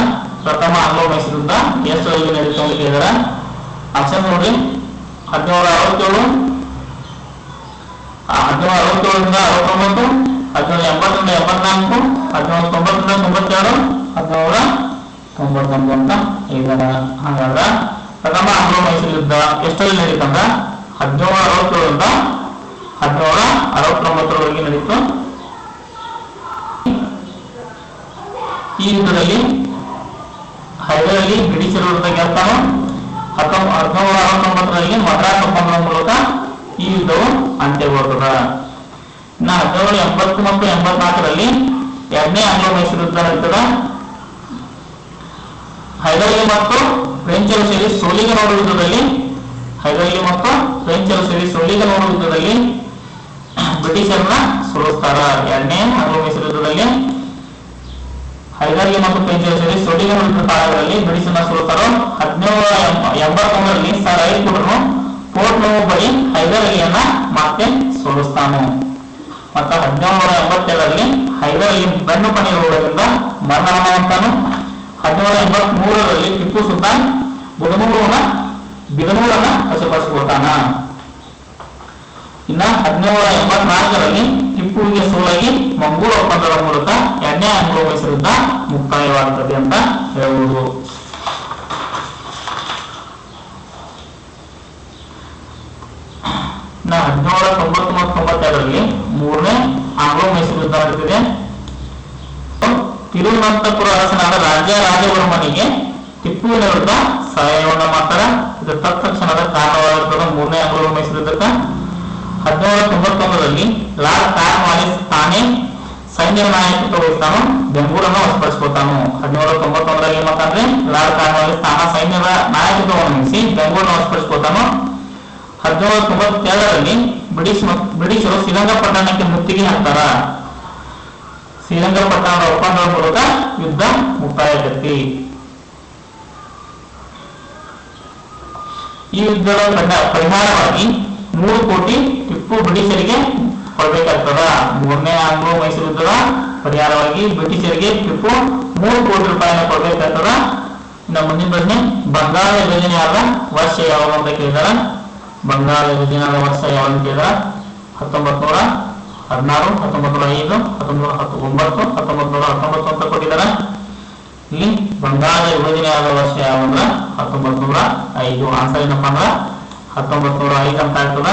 ಪ್ರಥಮ ಆಂಗ್ಲೋ ಮೈಸೂರು ಯುದ್ಧ ಎಷ್ಟರಲ್ಲಿ ನಡೆಯಿತು ಅಂತ ಕೇಳಿದ್ರ ಆಪ್ಷನ್ ನೋಡ್ರಿ 1767, 1767ರಿಂದ 69, 1780ರಿಂದ 84, 1790ರಿಂದ 92, 1791 ಅಂತ ಹೇಳಿದಾರ. ಹಾಗಾದ್ರ ಪ್ರಥಮ ಆಂಗ್ಲೋ ಮೈಸೂರು ಯುದ್ಧ ಎಷ್ಟರಲ್ಲಿ ನಡೀತಂದ್ರ 1767ರಿಂದ 1769ರವರೆಗೆ ನಡೀತು. ಈ ಯುದ್ಧದಲ್ಲಿ ಹೈದರ್ ಅಲಿ ಬ್ರಿಟಿಷರ ವಿರುದ್ಧ ಗೆಲ್ತಾನು. 1769ರಲ್ಲಿ ಮದ್ರಾಸ್ ಒಪ್ಪಂದದ ಮೂಲಕ ಈ ಯುದ್ಧವು ಅಂತ್ಯಗೊಳ್ತದ. ಇನ್ನು 1780 ಮತ್ತು 84ರಲ್ಲಿ ಎರಡನೇ ಆಂಗ್ಲೋ ಮೈಸೂರು ಯುದ್ಧ ನಡೀತದ. ಹೈದರ್ ಅಲಿ ಮತ್ತು ಫ್ರೆಂಚರು ಸೇರಿ ಸೋಲಿಗನೂರು ಯುದ್ಧದಲ್ಲಿ ಬ್ರಿಟಿಷರನ್ನ ಸೋಲಿಸ್ತಾರ. ಎರಡನೇ ಆಂಗ್ಲೋ ಮೈಸೂರು ಯುದ್ಧದಲ್ಲಿ ಹೈದರ್ ಅಲಿ ಮತ್ತು ಫ್ರೆಂಚರು ಸೇರಿ ಸೋಲಿಗನೂರು ಯುದ್ಧ ಕಾಲದಲ್ಲಿ ಬ್ರಿಟಿಷರನ್ನ ಸೋಲಿಸ್ತಾರೋ. 1781ರಲ್ಲಿ ಸರ್ ಐಲ್ಕೂಟನು ಪೋರ್ಟ್ ನೋವು ಬಳಿ ಹೈದರ್ ಅಲಿಯನ್ನ ಮತ್ತೆ ಸೋಲಿಸ್ತಾನು. ಮತ್ತು 1782ರಲ್ಲಿ ಹೈದರ್ ಅಲಿ ಬೆನ್ನು ಪಣಿ ರೋಗದಿಂದ ಮರಣವಾಗ್ತಾನು. 1783ರಲ್ಲಿ ಟಿಪ್ಪು ಸುಲ್ತಾನ್ ಬಿದನೂರನ್ನ ವಶಪಡಿಸಿಕೊಳ್ತಾನ. ಇನ್ನ 1784ರಲ್ಲಿ ಟಿಪ್ಪುವಿಗೆ ಸೋಲಾಗಿ ಮಂಗೋಲ್ ಒಪ್ಪಂದದ ಮೂಲಕ ಎರಡನೇ ಆಂಗ್ಲೋ ಮೈಸೂರು ಯುದ್ಧ ಮುಕ್ತಾಯವಾಗುತ್ತದೆ ಅಂತ ಹೇಳುವುದು. ಇನ್ನ 1790 ಮತ್ತು 92ರಲ್ಲಿ ಮೂರನೇ ಆಂಗ್ಲೋ ಮೈಸೂರು ಯುದ್ಧ ನಡೆದಿದೆ. ತಿರುವನಂತಪುರ ಅರಸನಾದ ರಾಜವರ್ಮನಿಗೆ ಟಿಪ್ಪುವಿನ ವಿರುದ್ಧ ಸಹಾಯವನ್ನ ಮಾಡ್ತಾರ. ಇದು ತತ್ಕ್ಷಣದ ಕಾರಣವಾಗಿರ್ತದ ಮೂರನೇ ಆಂಗ್ಲೋ ಮೈಸೂರು ಯುದ್ಧಕ್ಕ. 1791ರಲ್ಲಿ ಲಾರ್ಡ್ ಕಾರ್ನ್ವಾಲಿಸ್ ತಾನೇ ಸೈನ್ಯ ನಾಯಕತ್ವ ವಹಿಸ್ತಾನು, ಬೆಂಗಳೂರನ್ನು ವಶಪಡಿಸಿಕೊಳ್ತಾನು. 1791ರಲ್ಲಿ ಏನ್ಮಾಡ್ತಾನ್ರಿ ಲಾರ್ಡ್ ಕಾರ್ನ್ವಾಲಿಸ್ ತಾನ ಸೈನ್ಯದ ನಾಯಕತ್ವವನ್ನು ವಹಿಸಿ ಬೆಂಗಳೂರನ್ನು ವಶಪಡಿಸಿಕೊಳ್ತಾನು. 1792ರಲ್ಲಿ ಬ್ರಿಟಿಷರು ಶ್ರೀರಂಗಪಟ್ಟಣಕ್ಕೆ ಮುತ್ತಿಗೆ ಹಾಕ್ತಾರ. ಶ್ರೀರಂಗಪಟ್ಟಣದ ಒಪ್ಪಂದದ ಮೂಲಕ ಯುದ್ಧ ಮುಕ್ತಾಯವಾಗೈತಿ. ಈ ಯುದ್ಧದ ಪರಿಹಾರವಾಗಿ 3 ಕೋಟಿ ಟಿಪ್ಪು ಬ್ರಿಟಿಷರಿಗೆ ಕೊಡಬೇಕಾಗ್ತದ. ಮೂರನೇ ಆಂಗ್ಲೋ ಮೈಸೂರು ಯುದ್ಧದ ಪರಿಹಾರವಾಗಿ ಬ್ರಿಟಿಷರಿಗೆ ಟಿಪ್ಪು 3 ಕೋಟಿ ರೂಪಾಯಿನ ಕೊಡಬೇಕಾಗ್ತದ. ಇನ್ನು ಮುಂದಿನ ಪ್ರಶ್ನೆ, ಬಂಗಾಳ ಯೋಜನೆಯಾದ ವರ್ಷ ಯಾವಾಗ ಅಂತ ಕೇಳಿದಾರ. ಬಂಗಾಳ ಯೋಜನೆಯಾದ ವರ್ಷ ಯಾವಾಗ ಕೇಳಿದಾರ 1916, 1905, 1919, 1919 ಅಂತ ಕೊಟ್ಟಿದಾರ. ಇಲ್ಲಿ ಬಂಗಾಳ ಯೋಜನೆಯಾದ ವರ್ಷ ಯಾವಂದ್ರ 1905. ಆನ್ಸರ್ ಏನಪ್ಪಾ ಅಂದ್ರ 1905 ಅಂತ ಆಗ್ತದ.